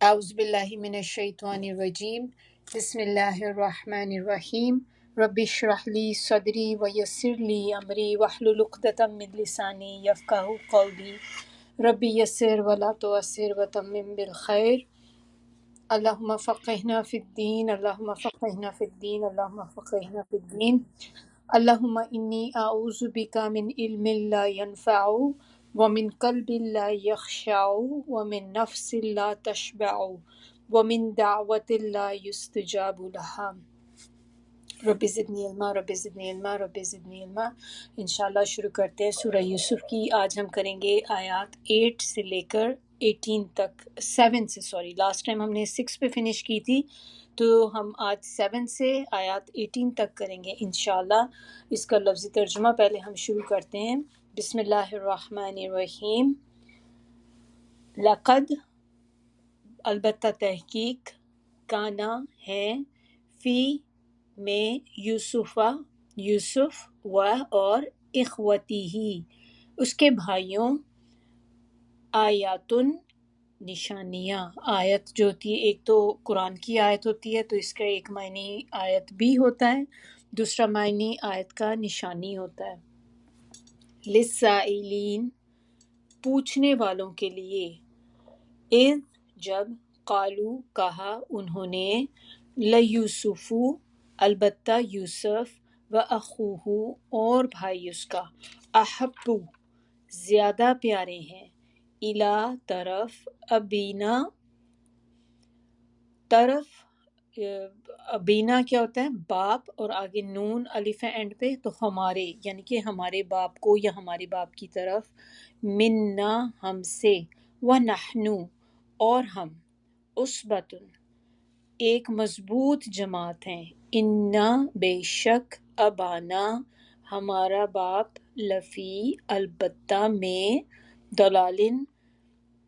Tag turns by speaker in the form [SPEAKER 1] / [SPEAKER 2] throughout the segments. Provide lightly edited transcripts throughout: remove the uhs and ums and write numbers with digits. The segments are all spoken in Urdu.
[SPEAKER 1] اعوذ باللہ من الشیطان الرجیم بسم اللہ الرحمن الرحیم رب اشرح لی صدری ویسر لی امری واحلل عقدۃ من لسانی یفقہوا قولی رب یسر ولا تعسر وتمم بالخیر اللہم فقہنا فی الدین اللہم فقہنا فی الدین اللہم فقہنا فی الدین اللہم انی اعوذ بک من علم لا ینفع ومن قلب لا یخشع ومن نفس لا تشبع ومن دعوت لا یستجاب لها رب زدنی علما رب زدنی علما رب زدنی علما۔ انشاءاللہ شروع کرتے ہیں سورہ یوسف کی۔ آج ہم کریں گے آیات 8 سے لے کر 18 تک، 7 سے، سوری لاسٹ ٹائم ہم نے 6 پہ فنش کی تھی، تو ہم آج 7 سے آیات 18 تک کریں گے انشاءاللہ۔ اس کا لفظی ترجمہ پہلے ہم شروع کرتے ہیں۔ بسم اللہ الرحمن الرحیم۔ لقد، البتہ تحقیق، کانا ہے، فی میں، یوسف و اور اخوتی ہی اس کے بھائیوں، آیاتن نشانیاں۔ آیت جو ہوتی ہے، ایک تو قرآن کی آیت ہوتی ہے تو اس کا ایک معنی آیت بھی ہوتا ہے، دوسرا معنی آیت کا نشانی ہوتا ہے۔ للسائلین، پوچھنے والوں کے لیے، اذ جب، قالو کہا انہوں نے، لیوسف البتہ یوسف، و اخوہ اور بھائی اس کا، احب زیادہ پیارے ہیں، الا طرف، ابینا طرف، ابینا کیا ہوتا ہے؟ باپ، اور آگے نون الف ہے اینڈ پہ، تو ہمارے، یعنی کہ ہمارے باپ کو یا ہمارے باپ کی طرف، منا ہم سے، ونحنو اور ہم، عصبۃ ایک مضبوط جماعت ہیں، انا بے شک، ابانا ہمارا باپ، لفی البتہ میں، دلالن،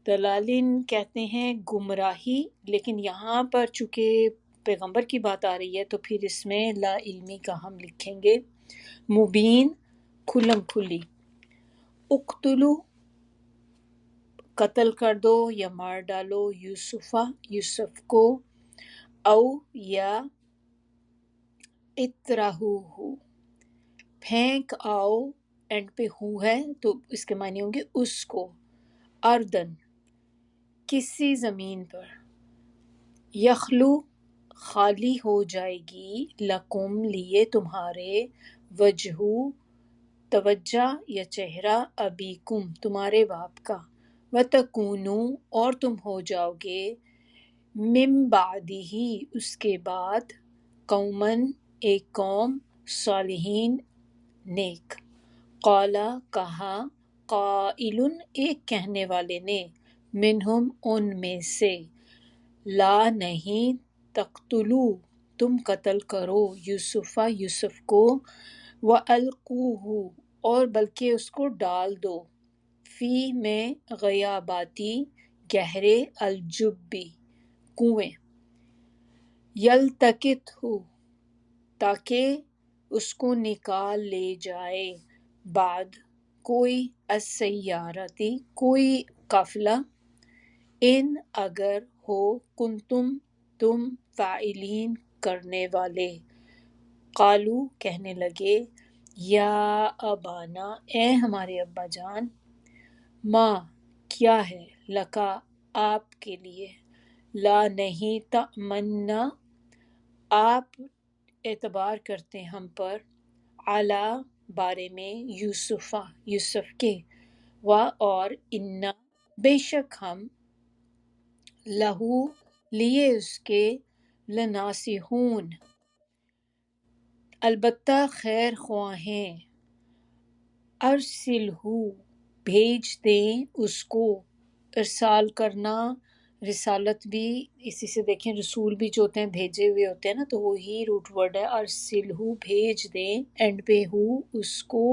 [SPEAKER 1] دلالن کہتے ہیں گمراہی، لیکن یہاں پر چونکہ پیغمبر کی بات آ رہی ہے تو پھر اس میں لا علمی کا ہم لکھیں گے، مبین کھلم کھلی، اقتلو قتل کر دو یا مار ڈالو، یوسفہ یوسف کو، او یا اطرحوہ پھینک آؤ، اینڈ پہ ہو ہے تو اس کے معنی ہوں گے اس کو، اردن کسی زمین پر، یخلو خالی ہو جائے گی، لکم لیے تمہارے، وجہ توجہ یا چہرہ، ابیکم تمہارے باپ کا، وتکونو اور تم ہو جاؤ گے، من بعدہ اس کے بعد، قومن ایک قوم، صالحین نیک، قالا کہا، قائل ایک کہنے والے نے، منہم ان میں سے، لا نہیں، تقتلو تم قتل کرو، یوسفہ یوسف کو، وَأَلْقُوهُ اور بلکہ اس کو ڈال دو، فی میں، غیاباتی گہرے، الجبی کنویں، یلتقطہ تاکہ اس کو نکال لے جائے، بعد کوئی، السیارتی کوئی قافلہ، ان اگر ہو، کنتم تم، فاعلین کرنے والے، قالو کہنے لگے، یا ابانا اے ہمارے ابا جان، ماں کیا ہے، لکا آپ کے لیے، لا نہیں، تأمنا آپ اعتبار کرتے ہم پر، علی بارے میں، یوسفہ یوسف کے، و اور، انا بے شک ہم، لہو لیے اس کے، لناصحون البتہ خیر خواہ ہیں، ارسلہ بھیج دیں اس کو، ارسال کرنا، رسالت بھی اسی سے دیکھیں، رسول بھی جو ہوتے ہیں بھیجے ہوئے ہوتے ہیں نا، تو وہی روٹ ورڈ ہے، ارسلہ بھیج دیں، اینڈ پہ ہو اس کو،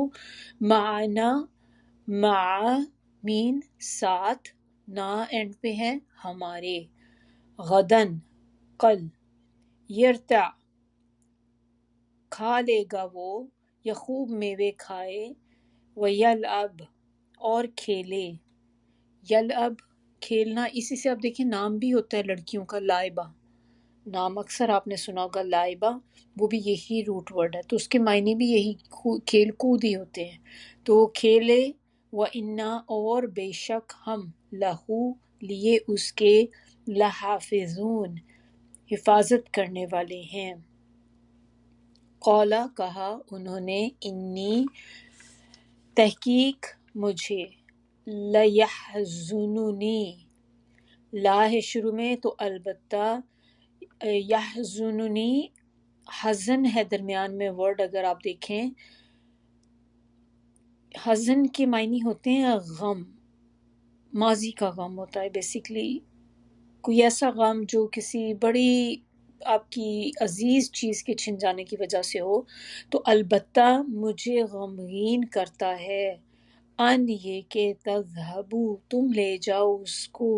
[SPEAKER 1] معنا مع مین ساتھ، نا اینڈ پہ ہے ہمارے، غدن کل، یرتع کھا لے گا وہ، یا خوب میوے کھائے، ویلعب اور کھیلے، یلعب کھیلنا، اسی سے آپ دیکھیں نام بھی ہوتا ہے لڑکیوں کا لائبہ، نام اکثر آپ نے سنا ہوگا لائبہ، وہ بھی یہی روٹ ورڈ ہے، تو اس کے معنی بھی یہی کھیل کود ہی ہوتے ہیں۔ تو کھیلے، و انا اور بے شک ہم، لہو لیے اس کے، لحافظون حفاظت کرنے والے ہیں۔ قولا کہا انہوں نے، انی تحقیق مجھے، لیحزننی لا ہے شروع میں تو البتہ، یحزننی حزن ہے درمیان میں ورڈ، اگر آپ دیکھیں حزن کے معنی ہوتے ہیں غم، ماضی کا غم ہوتا ہے بیسیکلی، کوئی ایسا غم جو کسی بڑی آپ کی عزیز چیز کے چھن جانے کی وجہ سے ہو، تو البتہ مجھے غمگین کرتا ہے، ان یہ کہ تذہبو تم لے جاؤ اس کو،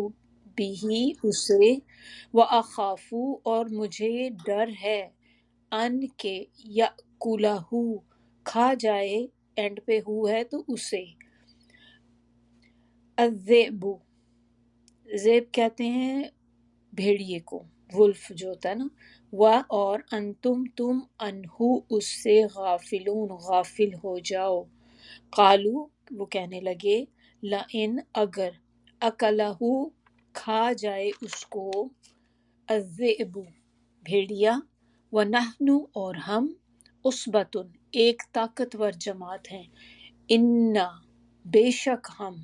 [SPEAKER 1] بھی اسے، وَأَخَافُ اور مجھے ڈر ہے، ان کہ یأکلہ کھا جائے، اینڈ پہ ہو ہے تو اسے، الذئب ذئب کہتے ہیں بھیڑیے کو، ولف جو ہوتا ہے نا، و اور انتم تم انہو اس سے غافلون غافل ہو جاؤ، قالو وہ کہنے لگے، لئن اگر اکلہ کھا جائے اس کو، الذئب بھیڑیا، ونحن اور ہم، عصبۃ ایک طاقتور جماعت ہیں، انا بے شک ہم،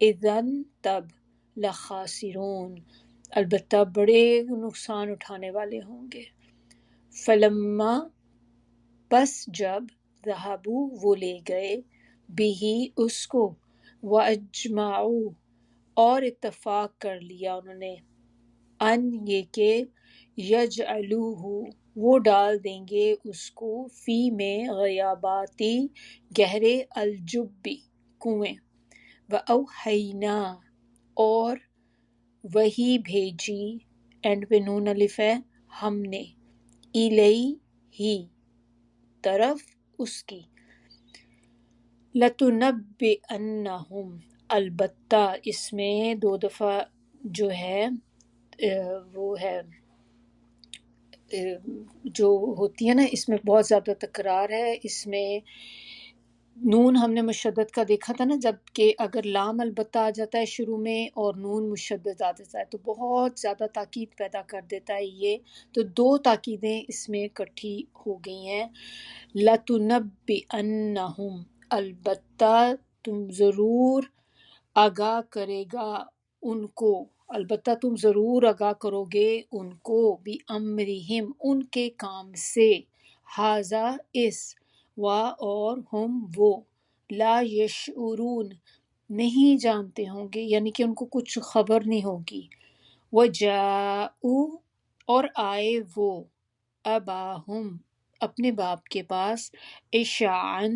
[SPEAKER 1] اذن تب، لخاسرون البتہ بڑے نقصان اٹھانے والے ہوں گے۔ فلما پس جب، ذہبوا وہ لے گئے، بھی اس کو، واجمعوا اور اتفاق کر لیا انہوں نے، ان یہ کہ یجعلوہ وہ ڈال دیں گے اس کو، فی میں غیاباتی گہرے، الجبی کنویں، وأوحینا اور وہی بھیجی، اینڈ پہ نون الف ہے، ہم نے، الیہ طرف اس کی، لَتُنَبِّئَنَّهُم البتہ اس میں دو دفعہ جو ہے وہ ہے جو ہوتی ہے نا، اس میں بہت زیادہ تکرار ہے، اس میں نون ہم نے مشدد کا دیکھا تھا نا، جب کہ اگر لام البتہ آ جاتا ہے شروع میں اور نون مشدد آ جاتا ہے تو بہت زیادہ تاکید پیدا کر دیتا ہے یہ، تو دو تاکیدیں اس میں اکٹھی ہو گئی ہیں، لَتُنَبِّئَنَّهُم البتہ تم ضرور آگاہ کرے گا ان کو، البتہ تم ضرور آگاہ کرو گے ان کو، بِأَمْرِهِمْ ان کے کام سے، ھذا اس، و اور ہم وہ، لا یشعرون نہیں جانتے ہوں گے، یعنی کہ ان کو کچھ خبر نہیں ہوگی، وجاءوا اور آئے وہ، اباہم اپنے باپ کے پاس، عشاءً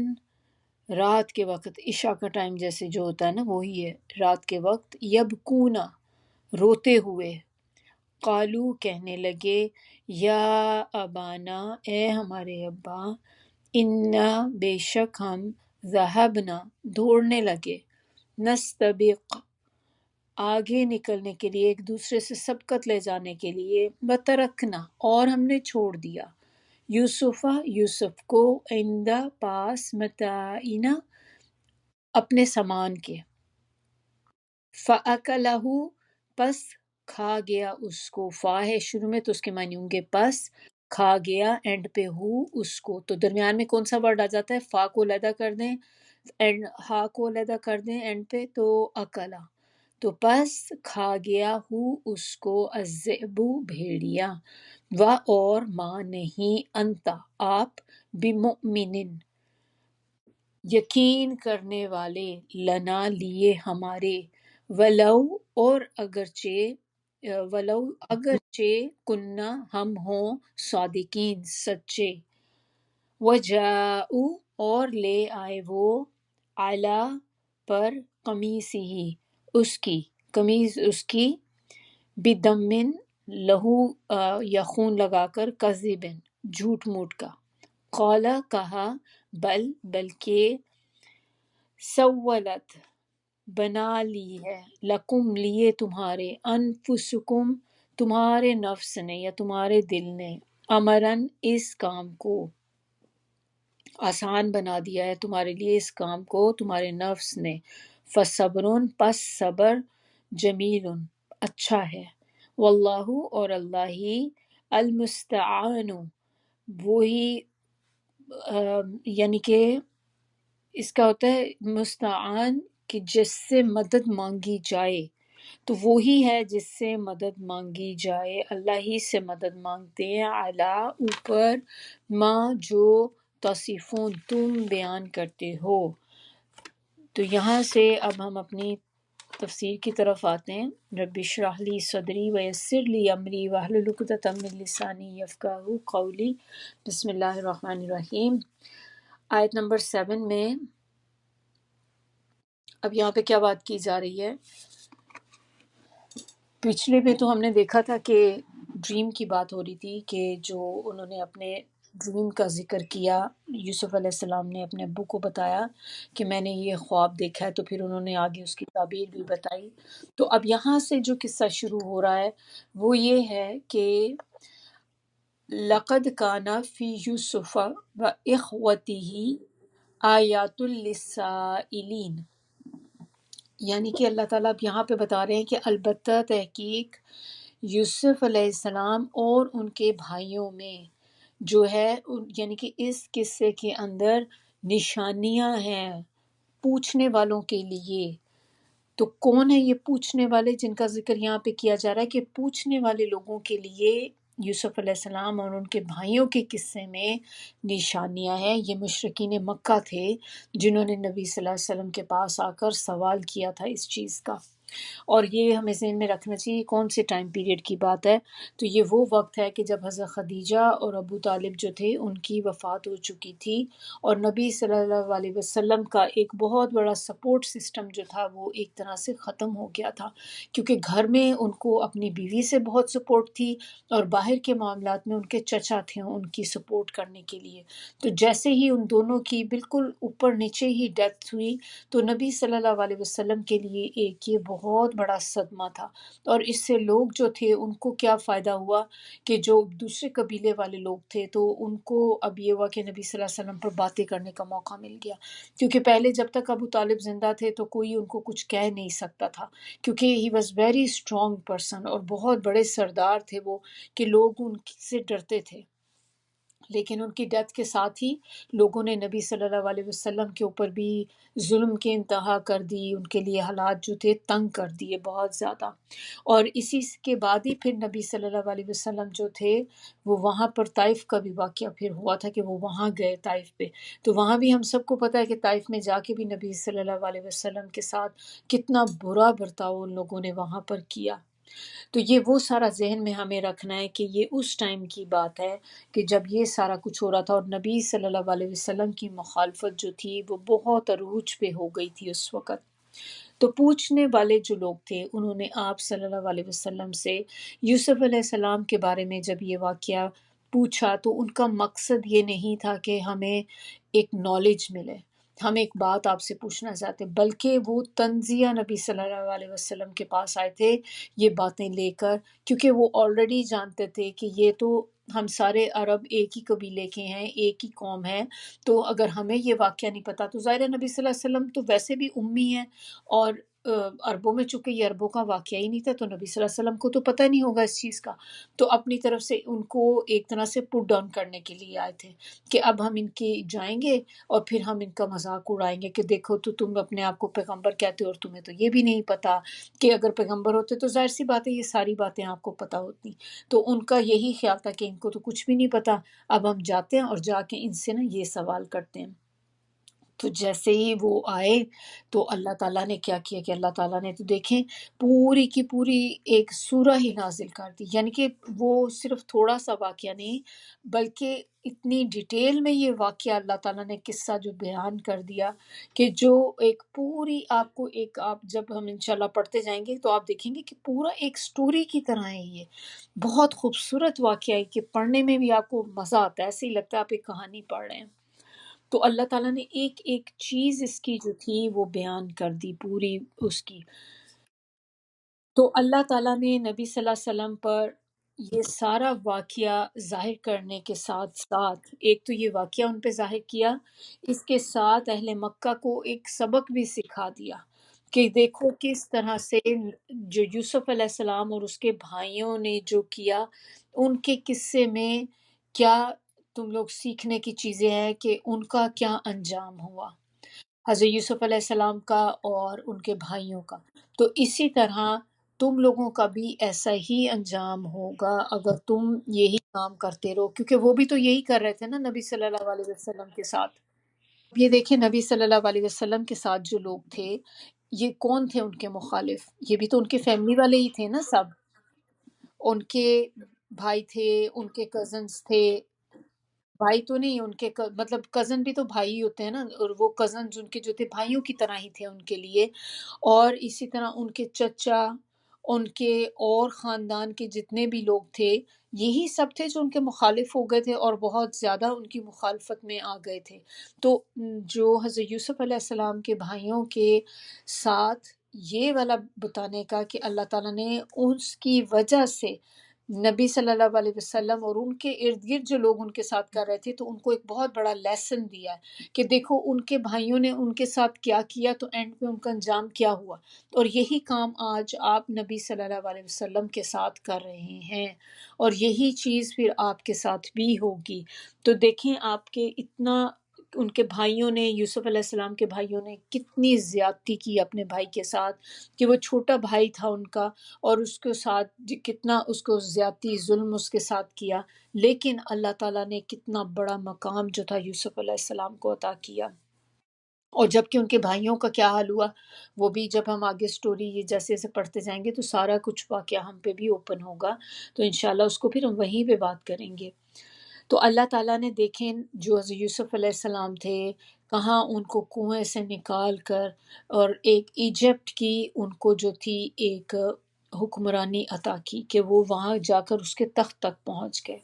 [SPEAKER 1] رات کے وقت، عشاء کا ٹائم جیسے جو ہوتا ہے نا وہی ہے رات کے وقت، یبکونا روتے ہوئے، قالو کہنے لگے، یا ابانا اے ہمارے ابا، انا بے شک ہم، ذہبنا دوڑنے لگے، نستبق آگے نکلنے کے لیے، ایک دوسرے سے سبقت لے جانے کے لیے، وترکنا اور ہم نے چھوڑ دیا، یوسفہ یوسف کو، عند پاس، متاعنا اپنے سامان کے، فَأَكَلَهُ پس کھا گیا اس کو، فا ہے شروع میں تو اس کے معنی ہوں گے پس، کھا گیا، اینڈ پہ ہو اس کو، تو درمیان میں کون سا ورڈ آ جاتا ہے، فا کو علیحدہ کر دیں، اینڈ ہا کو علیحدہ کر دیں اینڈ پہ، تو اکلا، تو پس کھا گیا ہو اس کو، الذئب بھیڑیا، و اور ماں نہیں، انتا آپ، بمؤمن یقین کرنے والے، لنا لیے ہمارے، ولو اور اگرچہ کننا ہم ہوں، صادقین سچے، وجاءوا اور لے آئے وہ، علی پر، قمیصہ اس کی، قمیض اس کی، بدم لہو یا خون لگا کر، کذبن جھوٹ موٹ کا، قالا کہا، بل بلکہ، سولت بنا لی ہے، لکم لیے تمہارے، انفسکم تمہارے نفس نے یا تمہارے دل نے، امرن اس کام کو آسان بنا دیا ہے تمہارے لیے، اس کام کو تمہارے نفس نے، فصبرن پس صبر، جمیل اچھا ہے، واللہ اور اللہ ہی، المستعان وہی یعنی کہ اس کا ہوتا ہے مستعان کہ جس سے مدد مانگی جائے، تو وہی ہے جس سے مدد مانگی جائے، اللہ ہی سے مدد مانگتے ہیں، اعلیٰ اوپر، ماں جو تصفون تم بیان کرتے ہو۔ تو یہاں سے اب ہم اپنی تفسیر کی طرف آتے ہیں۔ رب اشرح لی صدری ویسر لی امری واحلل عقدۃ من لسانی یفقہوا قولی۔ بسم اللہ الرحمن الرحیم۔ آیت نمبر 7 میں اب یہاں پہ کیا بات کی جا رہی ہے؟ پچھلے پہ تو ہم نے دیکھا تھا کہ ڈریم کی بات ہو رہی تھی کہ جو انہوں نے اپنے ڈریم کا ذکر کیا، یوسف علیہ السلام نے اپنے ابو کو بتایا کہ میں نے یہ خواب دیکھا ہے، تو پھر انہوں نے آگے اس کی تعبیر بھی بتائی۔ تو اب یہاں سے جو قصہ شروع ہو رہا ہے وہ یہ ہے کہ لقد کان فی یوسف و اخوتہ آیات للسائلین، یعنی کہ اللہ تعالیٰ اب یہاں پہ بتا رہے ہیں کہ البتہ تحقیق یوسف علیہ السلام اور ان کے بھائیوں میں جو ہے یعنی کہ اس قصے کے اندر نشانیاں ہیں پوچھنے والوں کے لیے۔ تو کون ہے یہ پوچھنے والے جن کا ذکر یہاں پہ کیا جا رہا ہے؟ کہ پوچھنے والے لوگوں کے لیے یوسف علیہ السلام اور ان کے بھائیوں کے قصے میں نشانیاں ہیں۔ یہ مشرکین مکہ تھے جنہوں نے نبی صلی اللہ علیہ وسلم کے پاس آ کر سوال کیا تھا اس چیز کا، اور یہ ہمیں ذہن میں رکھنا چاہیے کون سے ٹائم پیریڈ کی بات ہے۔ تو یہ وہ وقت ہے کہ جب حضرت خدیجہ اور ابو طالب جو تھے ان کی وفات ہو چکی تھی، اور نبی صلی اللہ علیہ وسلم کا ایک بہت بڑا سپورٹ سسٹم جو تھا وہ ایک طرح سے ختم ہو گیا تھا، کیونکہ گھر میں ان کو اپنی بیوی سے بہت سپورٹ تھی، اور باہر کے معاملات میں ان کے چچا تھے ان کی سپورٹ کرنے کے لیے۔ تو جیسے ہی ان دونوں کی بالکل اوپر نیچے ہی ڈیتھ ہوئی، تو نبی صلی اللہ علیہ وسلم کے لیے ایک یہ بہت بڑا صدمہ تھا، اور اس سے لوگ جو تھے ان کو کیا فائدہ ہوا کہ جو دوسرے قبیلے والے لوگ تھے تو ان کو اب یہ ہوا کہ نبی صلی اللہ علیہ وسلم پر باتیں کرنے کا موقع مل گیا، کیونکہ پہلے جب تک ابو طالب زندہ تھے تو کوئی ان کو کچھ کہہ نہیں سکتا تھا، کیونکہ he was very strong person اور بہت بڑے سردار تھے وہ، کہ لوگ ان سے ڈرتے تھے۔ لیکن ان کی ڈیتھ کے ساتھ ہی لوگوں نے نبی صلی اللہ علیہ وسلم کے اوپر بھی ظلم کی انتہا کر دی، ان کے لیے حالات جو تھے تنگ کر دیے بہت زیادہ، اور اسی کے بعد ہی پھر نبی صلی اللہ علیہ وسلم جو تھے وہ وہاں پر طائف کا بھی واقعہ پھر ہوا تھا کہ وہ وہاں گئے طائف پہ، تو وہاں بھی ہم سب کو پتہ ہے کہ طائف میں جا کے بھی نبی صلی اللہ علیہ وسلم کے ساتھ کتنا برا برتاؤ ان لوگوں نے وہاں پر کیا۔ تو یہ وہ سارا ذہن میں ہمیں رکھنا ہے کہ یہ اس ٹائم کی بات ہے کہ جب یہ سارا کچھ ہو رہا تھا، اور نبی صلی اللہ علیہ وسلم کی مخالفت جو تھی وہ بہت عروج پہ ہو گئی تھی اس وقت۔ تو پوچھنے والے جو لوگ تھے انہوں نے آپ صلی اللہ علیہ وسلم سے یوسف علیہ السلام کے بارے میں جب یہ واقعہ پوچھا، تو ان کا مقصد یہ نہیں تھا کہ ہمیں ایک نالج ملے، ہم ایک بات آپ سے پوچھنا چاہتے، بلکہ وہ تنزیہ نبی صلی اللہ علیہ وسلم کے پاس آئے تھے یہ باتیں لے کر، کیونکہ وہ آلریڈی جانتے تھے کہ یہ تو ہم سارے عرب ایک ہی قبیلے کے ہیں، ایک ہی قوم ہے، تو اگر ہمیں یہ واقعہ نہیں پتا تو ظاہر ہے نبی صلی اللہ علیہ وسلم تو ویسے بھی امی ہیں، اور عربوں میں چونکہ یہ عربوں کا واقعہ ہی نہیں تھا تو نبی صلی اللہ علیہ وسلم کو تو پتہ نہیں ہوگا اس چیز کا، تو اپنی طرف سے ان کو ایک طرح سے پٹ ڈاؤن کرنے کے لیے آئے تھے کہ اب ہم ان کے جائیں گے اور پھر ہم ان کا مذاق اڑائیں گے کہ دیکھو تو تم اپنے آپ کو پیغمبر کہتے ہو اور تمہیں تو یہ بھی نہیں پتا کہ اگر پیغمبر ہوتے تو ظاہر سی بات ہے یہ ساری باتیں آپ کو پتہ ہوتی۔ تو ان کا یہی خیال تھا کہ ان کو تو کچھ بھی نہیں پتا، اب ہم جاتے ہیں اور جا کے ان سے نا یہ سوال کرتے ہیں۔ تو جیسے ہی وہ آئے تو اللہ تعالیٰ نے کیا کیا کہ اللہ تعالیٰ نے تو دیکھیں پوری کی پوری ایک سورہ ہی نازل کر دی، یعنی کہ وہ صرف تھوڑا سا واقعہ نہیں بلکہ اتنی ڈیٹیل میں یہ واقعہ اللہ تعالیٰ نے قصہ جو بیان کر دیا کہ جو ایک پوری آپ کو ایک آپ جب ہم انشاءاللہ پڑھتے جائیں گے تو آپ دیکھیں گے کہ پورا ایک سٹوری کی طرح ہے، یہ بہت خوبصورت واقعہ ہے کہ پڑھنے میں بھی آپ کو مزہ آتا ہے، ایسے ہی لگتا ہے آپ ایک کہانی پڑھ رہے ہیں۔ تو اللہ تعالیٰ نے ایک ایک چیز اس کی جو تھی وہ بیان کر دی پوری اس کی. تو اللہ تعالیٰ نے نبی صلی اللہ علیہ وسلم پر یہ سارا واقعہ ظاہر کرنے کے ساتھ ساتھ، ایک تو یہ واقعہ ان پہ ظاہر کیا، اس کے ساتھ اہل مکہ کو ایک سبق بھی سکھا دیا کہ دیکھو کس طرح سے جو یوسف علیہ السلام اور اس کے بھائیوں نے جو کیا، ان کے قصے میں کیا تم لوگ سیکھنے کی چیزیں ہیں کہ ان کا کیا انجام ہوا، حضرت یوسف علیہ السلام کا اور ان کے بھائیوں کا. تو اسی طرح تم لوگوں کا بھی ایسا ہی انجام ہوگا اگر تم یہی کام کرتے رہو، کیونکہ وہ بھی تو یہی کر رہے تھے نا نبی صلی اللہ علیہ وسلم کے ساتھ. یہ دیکھیں نبی صلی اللہ علیہ وسلم کے ساتھ جو لوگ تھے، یہ کون تھے ان کے مخالف؟ یہ بھی تو ان کے فیملی والے ہی تھے نا سب. ان کے بھائی تھے، ان کے کزنز تھے. بھائی تو نہیں، ان کے مطلب کزن بھی تو بھائی ہی ہوتے ہیں نا، اور وہ کزن ان کے جو تھے بھائیوں کی طرح ہی تھے ان کے لیے. اور اسی طرح ان کے چچا، ان کے اور خاندان کے جتنے بھی لوگ تھے، یہی سب تھے جو ان کے مخالف ہو گئے تھے اور بہت زیادہ ان کی مخالفت میں آ گئے تھے. تو جو حضرت یوسف علیہ السلام کے بھائیوں کے ساتھ یہ والا بتانے کا کہ اللہ تعالیٰ نے اس کی وجہ سے نبی صلی اللہ علیہ وسلم اور ان کے ارد گرد جو لوگ ان کے ساتھ کر رہے تھے، تو ان کو ایک بہت بڑا لیسن دیا ہے کہ دیکھو ان کے بھائیوں نے ان کے ساتھ کیا کیا، تو اینڈ پہ ان کا انجام کیا ہوا. اور یہی کام آج آپ نبی صلی اللہ علیہ وسلم کے ساتھ کر رہے ہیں، اور یہی چیز پھر آپ کے ساتھ بھی ہوگی. تو دیکھیں آپ کے اتنا ان کے بھائیوں نے، یوسف علیہ السلام کے بھائیوں نے کتنی زیادتی کی اپنے بھائی کے ساتھ، کہ وہ چھوٹا بھائی تھا ان کا، اور اس کے ساتھ کتنا اس کو زیادتی ظلم اس کے ساتھ کیا. لیکن اللہ تعالیٰ نے کتنا بڑا مقام جو تھا یوسف علیہ السلام کو عطا کیا. اور جب کہ ان کے بھائیوں کا کیا حال ہوا، وہ بھی جب ہم آگے سٹوری یہ جیسے جیسے پڑھتے جائیں گے تو سارا کچھ واقعہ ہم پہ بھی اوپن ہوگا، تو انشاءاللہ اس کو پھر ہم وہیں پہ بات کریں گے. تو اللہ تعالیٰ نے دیکھیں جو حضرت یوسف علیہ السلام تھے، کہاں ان کو کنویں سے نکال کر، اور ایک ایجپٹ کی ان کو جو تھی ایک حکمرانی عطا کی کہ وہ وہاں جا کر اس کے تخت تک پہنچ گئے.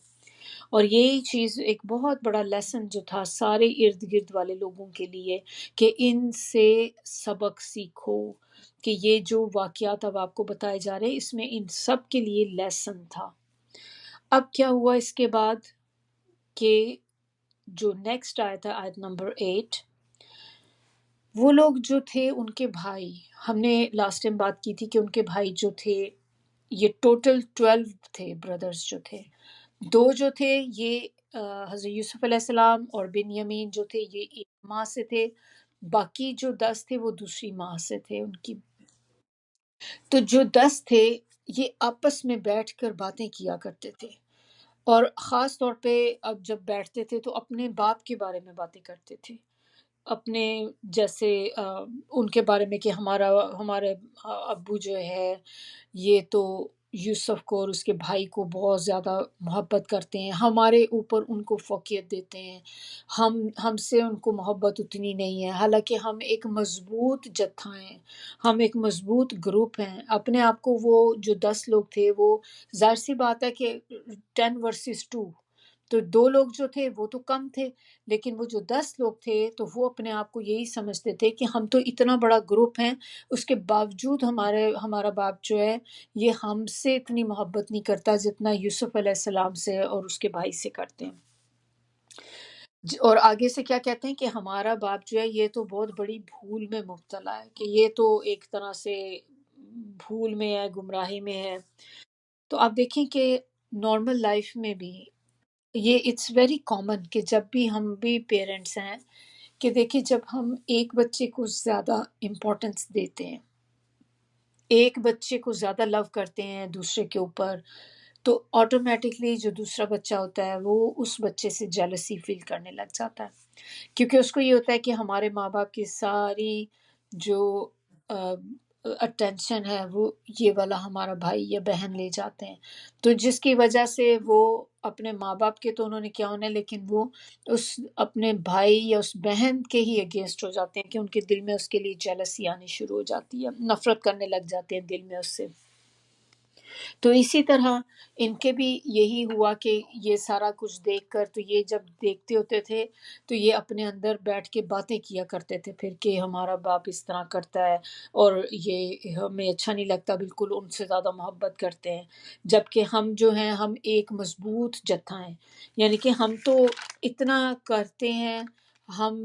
[SPEAKER 1] اور یہی چیز ایک بہت بڑا لیسن جو تھا سارے ارد گرد والے لوگوں کے لیے، کہ ان سے سبق سیکھو، کہ یہ جو واقعات اب آپ کو بتائے جا رہے ہیں اس میں ان سب کے لیے لیسن تھا. اب کیا ہوا اس کے بعد کہ جو نیکسٹ آیا تھا آیت نمبر 8، وہ لوگ جو تھے ان کے بھائی، ہم نے لاسٹ ٹائم بات کی تھی کہ ان کے بھائی جو تھے یہ ٹوٹل 12 تھے برادرز جو تھے. دو جو تھے یہ حضرت یوسف علیہ السلام اور بنیامین جو تھے یہ ایک ماں سے تھے، باقی جو 10 تھے وہ دوسری ماں سے تھے ان کی. تو جو 10 تھے یہ آپس میں بیٹھ کر باتیں کیا کرتے تھے، اور خاص طور پہ اب جب بیٹھتے تھے تو اپنے باپ کے بارے میں باتیں کرتے تھے، اپنے جیسے ان کے بارے میں کہ ہمارے ابو جو ہے یہ تو یوسف کو اور اس کے بھائی کو بہت زیادہ محبت کرتے ہیں، ہمارے اوپر ان کو فوقیت دیتے ہیں، ہم سے ان کو محبت اتنی نہیں ہے، حالانکہ ہم ایک مضبوط جتھا ہیں، ہم ایک مضبوط گروپ ہیں. اپنے آپ کو وہ جو 10 لوگ تھے وہ ظاہر سی بات ہے کہ 10 ورسز 2، تو 2 لوگ جو تھے وہ تو کم تھے، لیکن وہ جو 10 لوگ تھے تو وہ اپنے آپ کو یہی سمجھتے تھے کہ ہم تو اتنا بڑا گروپ ہیں، اس کے باوجود ہمارا باپ جو ہے یہ ہم سے اتنی محبت نہیں کرتا جتنا یوسف علیہ السلام سے اور اس کے بھائی سے کرتے ہیں. اور آگے سے کیا کہتے ہیں کہ ہمارا باپ جو ہے یہ تو بہت بڑی بھول میں مبتلا ہے، کہ یہ تو ایک طرح سے بھول میں ہے، گمراہی میں ہے. تو آپ دیکھیں کہ نارمل لائف میں بھی یہ اٹس ویری کامن کہ جب بھی ہم بھی پیرنٹس ہیں کہ دیکھیں جب ہم ایک بچے کو زیادہ امپورٹنس دیتے ہیں، ایک بچے کو زیادہ لو کرتے ہیں دوسرے کے اوپر، تو آٹومیٹکلی جو دوسرا بچہ ہوتا ہے وہ اس بچے سے جیلسی فیل کرنے لگ جاتا ہے، کیونکہ اس کو یہ ہوتا ہے کہ ہمارے ماں باپ کی ساری جو اٹینشن ہے وہ یہ والا ہمارا بھائی یا بہن لے جاتے ہیں. تو جس کی وجہ سے وہ اپنے ماں باپ کے تو انہوں نے کیا ہونا ہے، لیکن وہ اس اپنے بھائی یا اس بہن کے ہی اگینسٹ ہو جاتے ہیں، کہ ان کے دل میں اس کے لیے جیلسی آنی شروع ہو جاتی ہے، نفرت کرنے لگ جاتے ہیں دل میں اس سے. تو اسی طرح ان کے بھی یہی ہوا کہ یہ سارا کچھ دیکھ کر، تو یہ جب دیکھتے ہوتے تھے تو یہ اپنے اندر بیٹھ کے باتیں کیا کرتے تھے پھر کہ ہمارا باپ اس طرح کرتا ہے اور یہ ہمیں اچھا نہیں لگتا، بالکل ان سے زیادہ محبت کرتے ہیں، جبکہ ہم جو ہیں ہم ایک مضبوط جتھا ہیں، یعنی کہ ہم تو اتنا کرتے ہیں، ہم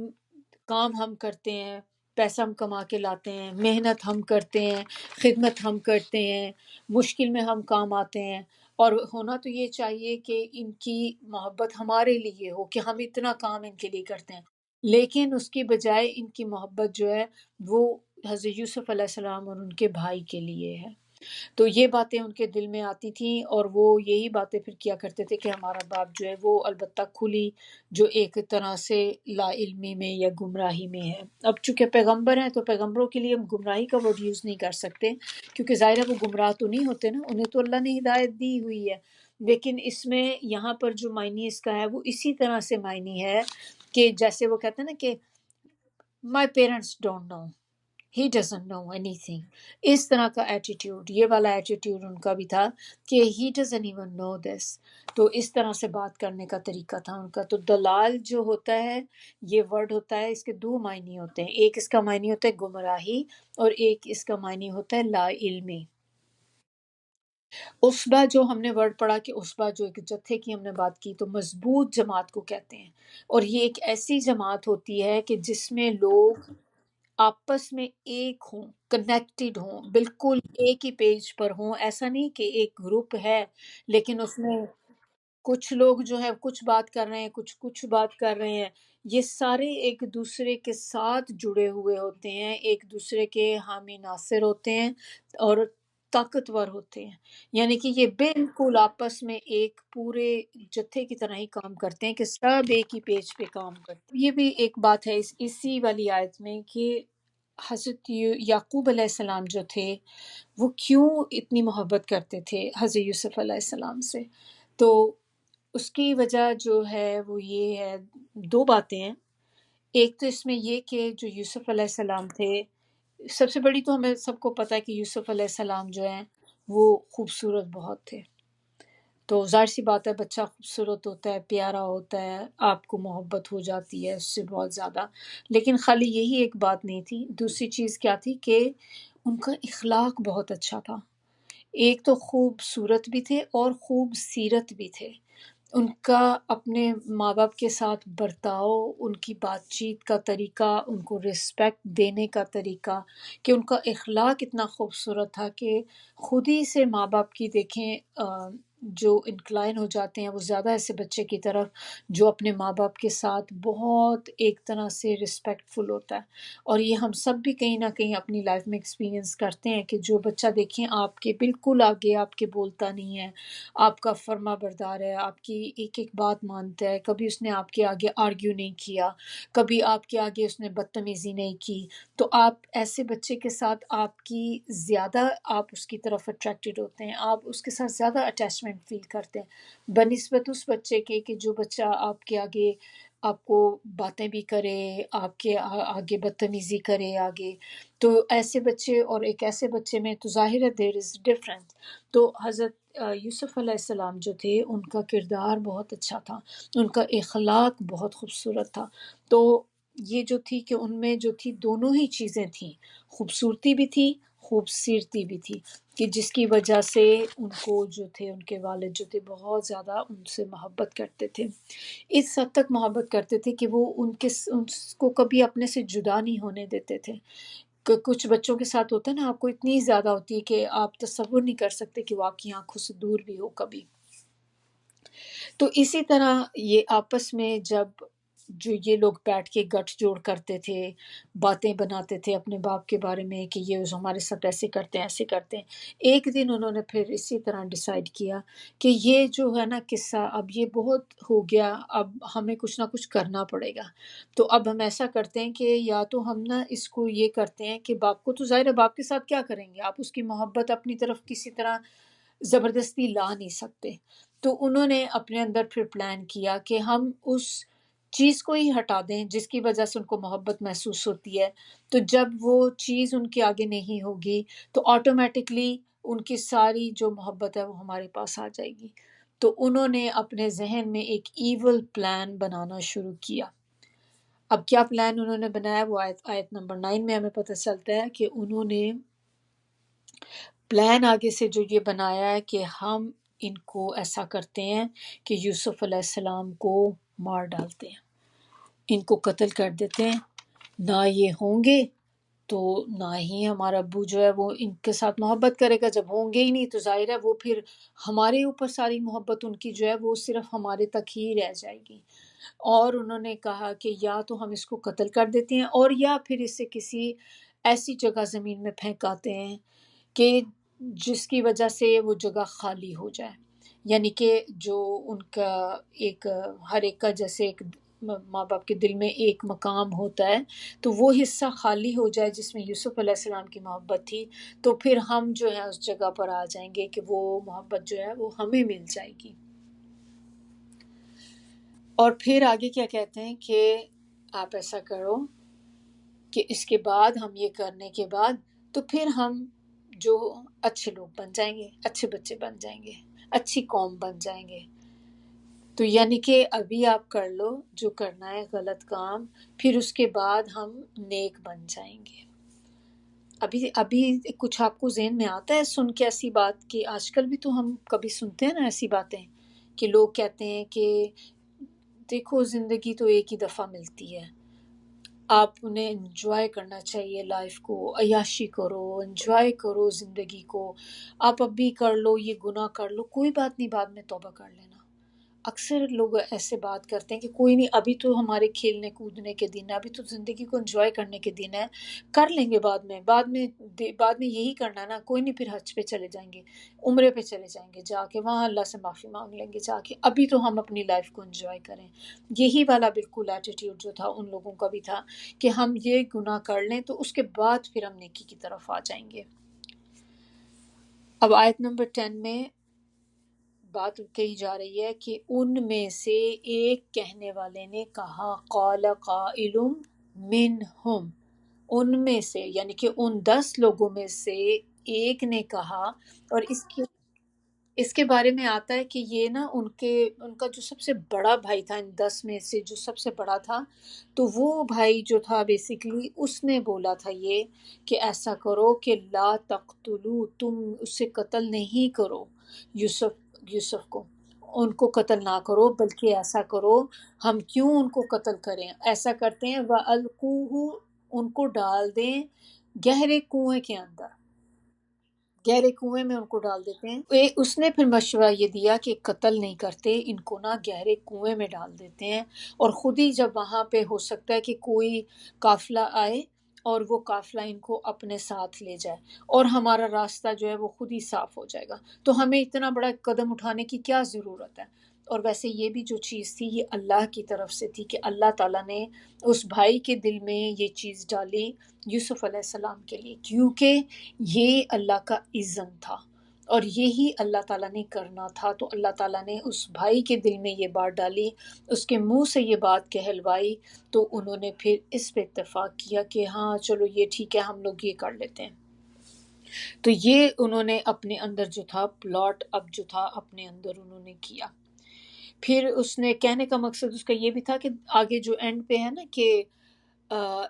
[SPEAKER 1] کام ہم کرتے ہیں، پیسہ ہم کما کے لاتے ہیں، محنت ہم کرتے ہیں، خدمت ہم کرتے ہیں، مشکل میں ہم کام آتے ہیں، اور ہونا تو یہ چاہیے کہ ان کی محبت ہمارے لیے ہو کہ ہم اتنا کام ان کے لیے کرتے ہیں، لیکن اس کی بجائے ان کی محبت جو ہے وہ حضرت یوسف علیہ السلام اور ان کے بھائی کے لیے ہے۔ تو یہ باتیں ان کے دل میں آتی تھیں اور وہ یہی باتیں پھر کیا کرتے تھے کہ ہمارا باپ جو ہے وہ البتہ کھلی جو ایک طرح سے لا علمی میں یا گمراہی میں ہے۔ اب چونکہ پیغمبر ہیں تو پیغمبروں کے لیے ہم گمراہی کا ورڈ یوز نہیں کر سکتے، کیونکہ ظاہر ہے وہ گمراہ تو نہیں ہوتے نا، انہیں تو اللہ نے ہدایت دی ہوئی ہے، لیکن اس میں یہاں پر جو معنی اس کا ہے وہ اسی طرح سے معنی ہے کہ جیسے وہ کہتے ہیں نا کہ my parents don't know, he doesn't know اینی تھنگ، اس طرح کا ایٹیٹیوڈ، یہ والا ایٹیٹیوڈ ان کا بھی تھا کہ ہی ڈزنٹ ایون نو دس۔ تو اس طرح سے بات کرنے کا طریقہ تھا ان کا۔ تو دلال جو ہوتا ہے یہ ورڈ ہوتا ہے، اس کے دو معنی ہوتے ہیں، ایک اس کا معنی ہوتا ہے گمراہی اور ایک اس کا معنی ہوتا ہے لا علمی۔ اسبا جو ہم نے ورڈ پڑھا کہ اسبا جو ایک جتھے کی ہم نے بات کی، تو مضبوط جماعت کو کہتے ہیں، اور یہ ایک ایسی جماعت ہوتی ہے کہ جس میں لوگ آپس میں ایک ہوں، کنیکٹڈ ہوں، بالکل ایک ہی پیج پر ہوں، ایسا نہیں کہ ایک گروپ ہے لیکن اس میں کچھ لوگ جو ہے کچھ بات کر رہے ہیں، کچھ بات کر رہے ہیں، یہ سارے ایک دوسرے کے ساتھ جڑے ہوئے ہوتے ہیں، ایک دوسرے کے حامی ناصر ہوتے ہیں اور طاقتور ہوتے ہیں، یعنی کہ یہ بالکل آپس میں ایک پورے جتھے کی طرح ہی کام کرتے ہیں کہ سب ایک ہی پیج پہ کام کرتے ہیں۔ یہ بھی ایک بات ہے اسی والی آیت میں کہ حضرت یعقوب علیہ السلام جو تھے وہ کیوں اتنی محبت کرتے تھے حضرت یوسف علیہ السلام سے، تو اس کی وجہ جو ہے وہ یہ ہے، دو باتیں ہیں۔ ایک تو اس میں یہ کہ جو یوسف علیہ السلام تھے، سب سے بڑی تو ہمیں سب کو پتہ ہے کہ یوسف علیہ السلام جو ہیں وہ خوبصورت بہت تھے، تو ظاہر سی بات ہے بچہ خوبصورت ہوتا ہے، پیارا ہوتا ہے، آپ کو محبت ہو جاتی ہے اس سے بہت زیادہ، لیکن خالی یہی ایک بات نہیں تھی، دوسری چیز کیا تھی کہ ان کا اخلاق بہت اچھا تھا، ایک تو خوبصورت بھی تھے اور خوب سیرت بھی تھے، ان کا اپنے ماں باپ کے ساتھ برتاؤ، ان کی بات چیت کا طریقہ، ان کو رسپیکٹ دینے کا طریقہ، کہ ان کا اخلاق اتنا خوبصورت تھا کہ خود ہی سے ماں باپ کی دیکھیں جو انکلائن ہو جاتے ہیں وہ زیادہ ایسے بچے کی طرف جو اپنے ماں باپ کے ساتھ بہت ایک طرح سے رسپیکٹ فل ہوتا ہے، اور یہ ہم سب بھی کہیں نہ کہیں اپنی لائف میں ایکسپیرینس کرتے ہیں کہ جو بچہ دیکھیں آپ کے بالکل آگے آپ کے بولتا نہیں ہے، آپ کا فرما بردار ہے، آپ کی ایک ایک بات مانتا ہے، کبھی اس نے آپ کے آگے آرگیو نہیں کیا، کبھی آپ کے آگے اس نے بدتمیزی نہیں کی، تو آپ ایسے بچے کے ساتھ آپ کی زیادہ آپ اس کی طرف اٹریکٹڈ ہوتے ہیں، آپ اس کے ساتھ زیادہ اٹیچمنٹ فیل کرتے ہیں بنسبت اس بچے کے کہ جو بچہ آپ کے آگے آپ کو باتیں بھی کرے، آپ کے آگے بدتمیزی کرے آگے، تو ایسے بچے اور ایک ایسے بچے میں تو ظاہر ہے دیر از ڈفرنٹ۔ تو حضرت یوسف علیہ السلام جو تھے ان کا کردار بہت اچھا تھا، ان کا اخلاق بہت خوبصورت تھا، تو یہ جو تھی کہ ان میں جو تھی دونوں ہی چیزیں تھیں، خوبصورتی بھی تھی خوبصیرتی بھی تھی، کہ جس کی وجہ سے ان کو جو تھے ان کے والد جو تھے بہت زیادہ ان سے محبت کرتے تھے، اس حد تک محبت کرتے تھے کہ وہ ان کو کبھی اپنے سے جدا نہیں ہونے دیتے تھے، کہ کچھ بچوں کے ساتھ ہوتا ہے نا، آپ کو اتنی زیادہ ہوتی ہے کہ آپ تصور نہیں کر سکتے کہ وہ آپ کی آنکھوں سے دور بھی ہو کبھی۔ تو اسی طرح یہ آپس میں جب جو یہ لوگ بیٹھ کے گٹھ جوڑ کرتے تھے، باتیں بناتے تھے اپنے باپ کے بارے میں کہ یہ ہمارے ساتھ ایسے کرتے ہیں ایسے کرتے ہیں، ایک دن انہوں نے پھر اسی طرح ڈیسائیڈ کیا کہ یہ جو ہے نا قصہ اب یہ بہت ہو گیا، اب ہمیں کچھ نہ کچھ کرنا پڑے گا، تو اب ہم ایسا کرتے ہیں کہ یا تو ہم نا اس کو یہ کرتے ہیں کہ باپ کو تو ظاہر ہے باپ کے ساتھ کیا کریں گے، آپ اس کی محبت اپنی طرف کسی طرح زبردستی لا نہیں سکتے، تو انہوں نے اپنے اندر پھر پلان کیا کہ ہم اس چیز کو ہی ہٹا دیں جس کی وجہ سے ان کو محبت محسوس ہوتی ہے، تو جب وہ چیز ان کے آگے نہیں ہوگی تو آٹومیٹکلی ان کی ساری جو محبت ہے وہ ہمارے پاس آ جائے گی۔ تو انہوں نے اپنے ذہن میں ایک ایول پلان بنانا شروع کیا۔ اب کیا پلان انہوں نے بنایا وہ آیت نمبر 9 میں ہمیں پتہ چلتا ہے کہ انہوں نے پلان آگے سے جو یہ بنایا ہے کہ ہم ان کو ایسا کرتے ہیں کہ یوسف علیہ السلام کو مار ڈالتے ہیں، ان کو قتل کر دیتے ہیں، نہ یہ ہوں گے تو نہ ہی ہمارا ابو جو ہے وہ ان کے ساتھ محبت کرے گا۔ جب ہوں گے ہی نہیں تو ظاہر ہے وہ پھر ہمارے اوپر ساری محبت ان کی جو ہے وہ صرف ہمارے تک ہی رہ جائے گی۔ اور انہوں نے کہا کہ یا تو ہم اس کو قتل کر دیتے ہیں اور یا پھر اسے کسی ایسی جگہ زمین میں پھینکاتے ہیں کہ جس کی وجہ سے وہ جگہ خالی ہو جائے، یعنی کہ جو ان کا ایک ہر ایک کا جیسے ایک ماں باپ کے دل میں ایک مقام ہوتا ہے تو وہ حصہ خالی ہو جائے جس میں یوسف علیہ السلام کی محبت تھی، تو پھر ہم جو ہے اس جگہ پر آ جائیں گے کہ وہ محبت جو ہے وہ ہمیں مل جائے گی۔ اور پھر آگے کیا کہتے ہیں کہ آپ ایسا کرو کہ اس کے بعد ہم یہ کرنے کے بعد تو پھر ہم جو اچھے لوگ بن جائیں گے، اچھے بچے بن جائیں گے، اچھی قوم بن جائیں گے۔ تو یعنی کہ ابھی آپ کر لو جو کرنا ہے غلط کام، پھر اس کے بعد ہم نیک بن جائیں گے۔ ابھی کچھ آپ کو ذہن میں آتا ہے سن کے ایسی بات کہ آج کل بھی تو ہم کبھی سنتے ہیں نا ایسی باتیں کہ لوگ کہتے ہیں کہ دیکھو زندگی تو ایک ہی دفعہ ملتی ہے، آپ انہیں انجوائے کرنا چاہیے لائف کو، عیاشی کرو، انجوائے کرو زندگی کو، آپ اب بھی کر لو یہ گناہ کر لو، کوئی بات نہیں بعد میں توبہ کر لینا۔ اکثر لوگ ایسے بات کرتے ہیں کہ کوئی نہیں ابھی تو ہمارے کھیلنے کودنے کے دن ہے، ابھی تو زندگی کو انجوائے کرنے کے دن ہے، کر لیں گے بعد میں یہی کرنا ہے نا، کوئی نہیں پھر حج پہ چلے جائیں گے، عمرے پہ چلے جائیں گے، جا کے وہاں اللہ سے معافی مانگ لیں گے جا کے، ابھی تو ہم اپنی لائف کو انجوائے کریں۔ یہی والا بالکل ایٹیٹیوڈ جو تھا ان لوگوں کا بھی تھا کہ ہم یہ گناہ کر لیں تو اس کے بعد پھر ہم نیکی کی طرف آ جائیں گے۔ اب آیت نمبر 10 میں بات کہی جا رہی ہے کہ ان میں سے ایک کہنے والے نے کہا، قال قائل منہم، ان میں سے یعنی کہ ان 10 لوگوں میں سے ایک نے کہا، اور اس کے بارے میں آتا ہے کہ یہ نا ان کا جو سب سے بڑا بھائی تھا، ان 10 میں سے جو سب سے بڑا تھا، تو وہ بھائی جو تھا بیسیکلی اس نے بولا تھا یہ کہ ایسا کرو کہ لا تقتلو، تم اسے قتل نہیں کرو، یوسف کو، ان کو قتل نہ کرو، بلکہ ایسا کرو، ہم کیوں ان کو قتل کریں، ایسا کرتے ہیں وَأَلْقُوهُ، ان کو ڈال دیں گہرے کنویں کے اندر، گہرے کنویں میں ان کو ڈال دیتے ہیں۔ اس نے پھر مشورہ یہ دیا کہ قتل نہیں کرتے، ان کو نا گہرے کنویں میں ڈال دیتے ہیں، اور خود ہی جب وہاں پہ ہو سکتا ہے کہ کوئی قافلہ آئے اور وہ قافلہ ان کو اپنے ساتھ لے جائے اور ہمارا راستہ جو ہے وہ خود ہی صاف ہو جائے گا، تو ہمیں اتنا بڑا قدم اٹھانے کی کیا ضرورت ہے۔ اور ویسے یہ بھی جو چیز تھی یہ اللہ کی طرف سے تھی کہ اللہ تعالیٰ نے اس بھائی کے دل میں یہ چیز ڈالی یوسف علیہ السلام کے لیے، کیونکہ یہ اللہ کا اذن تھا اور یہی اللہ تعالیٰ نے کرنا تھا، تو اللہ تعالیٰ نے اس بھائی کے دل میں یہ بات ڈالی، اس کے منہ سے یہ بات کہلوائی، تو انہوں نے پھر اس پہ اتفاق کیا کہ ہاں چلو یہ ٹھیک ہے ہم لوگ یہ کر لیتے ہیں۔ تو یہ انہوں نے اپنے اندر جو تھا پلاٹ اب جو تھا اپنے اندر انہوں نے کیا۔ پھر اس نے کہنے کا مقصد اس کا یہ بھی تھا کہ آگے جو اینڈ پہ ہے نا کہ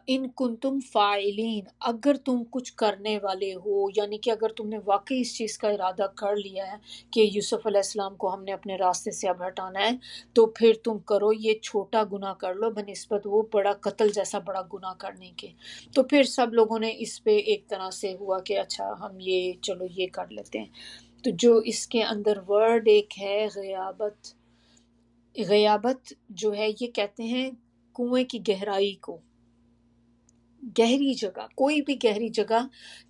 [SPEAKER 1] ان کنتم فاعلین، اگر تم کچھ کرنے والے ہو، یعنی کہ اگر تم نے واقعی اس چیز کا ارادہ کر لیا ہے کہ یوسف علیہ السلام کو ہم نے اپنے راستے سے اب ہٹانا ہے، تو پھر تم کرو، یہ چھوٹا گناہ کر لو بنسبت وہ بڑا قتل جیسا بڑا گناہ کرنے کے۔ تو پھر سب لوگوں نے اس پہ ایک طرح سے ہوا کہ اچھا ہم یہ چلو یہ کر لیتے ہیں۔ تو جو اس کے اندر ورڈ ایک ہے غیابت، غیابت جو ہے یہ کہتے ہیں کنویں کی گہرائی کو، گہری جگہ، کوئی بھی گہری جگہ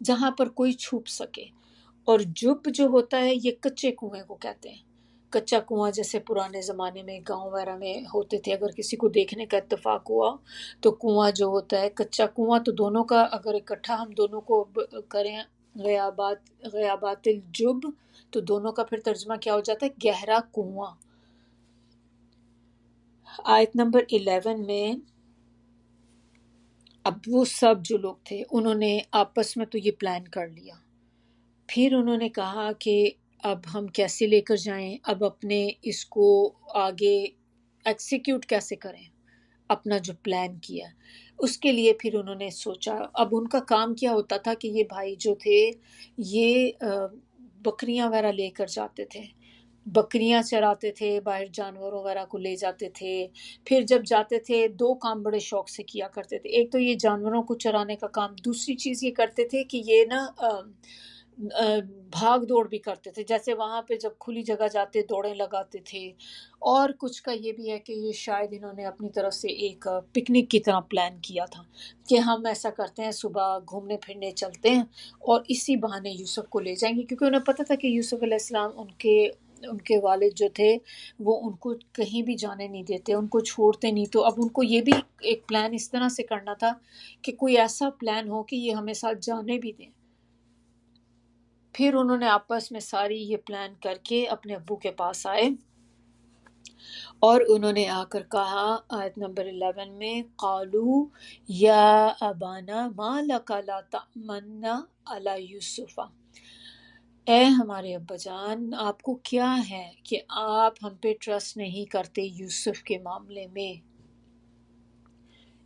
[SPEAKER 1] جہاں پر کوئی چھپ سکے، اور جب جو ہوتا ہے یہ کچے کنویں کو کہتے ہیں۔ کچا کنواں جیسے پرانے زمانے میں گاؤں وغیرہ میں ہوتے تھے، اگر کسی کو دیکھنے کا اتفاق ہوا تو کنواں جو ہوتا ہے کچا کنواں، تو دونوں کا اگر اکٹھا ہم دونوں کو کریں غیابات الجب، تو دونوں کا پھر ترجمہ کیا ہو جاتا ہے؟ گہرا کنواں۔ آیت نمبر 11 میں اب وہ سب جو لوگ تھے انہوں نے آپس میں تو یہ پلان کر لیا، پھر انہوں نے کہا کہ اب ہم کیسے لے کر جائیں، اب اپنے اس کو آگے ایکسیکیوٹ کیسے کریں اپنا جو پلان کیا۔ اس کے لیے پھر انہوں نے سوچا، اب ان کا کام کیا ہوتا تھا کہ یہ بھائی جو تھے یہ بکریاں وغیرہ لے کر جاتے تھے، بکریاں چراتے تھے، باہر جانوروں وغیرہ کو لے جاتے تھے۔ پھر جب جاتے تھے دو کام بڑے شوق سے کیا کرتے تھے، ایک تو یہ جانوروں کو چرانے کا کام، دوسری چیز یہ کرتے تھے کہ یہ نا بھاگ دوڑ بھی کرتے تھے، جیسے وہاں پہ جب کھلی جگہ جاتے دوڑیں لگاتے تھے۔ اور کچھ کا یہ بھی ہے کہ یہ شاید انہوں نے اپنی طرف سے ایک پکنک کی طرح پلان کیا تھا کہ ہم ایسا کرتے ہیں صبح گھومنے پھرنے چلتے ہیں اور اسی بہانے یوسف کو لے جائیں گے، کیونکہ انہیں پتہ تھا کہ یوسف علیہ السلام ان کے والد جو تھے وہ ان کو کہیں بھی جانے نہیں دیتے، ان کو چھوڑتے نہیں، تو اب ان کو یہ بھی ایک پلان اس طرح سے کرنا تھا کہ کوئی ایسا پلان ہو کہ یہ ہمیں ساتھ جانے بھی دیں۔ پھر انہوں نے آپس میں ساری یہ پلان کر کے اپنے ابو کے پاس آئے اور انہوں نے آ کر کہا آیت نمبر 11 میں، قالو یا ابانا ما لک لا تأمنا علی یوسف، اے ہمارے ابا جان آپ کو کیا ہے کہ آپ ہم پہ ٹرسٹ نہیں کرتے یوسف کے معاملے میں۔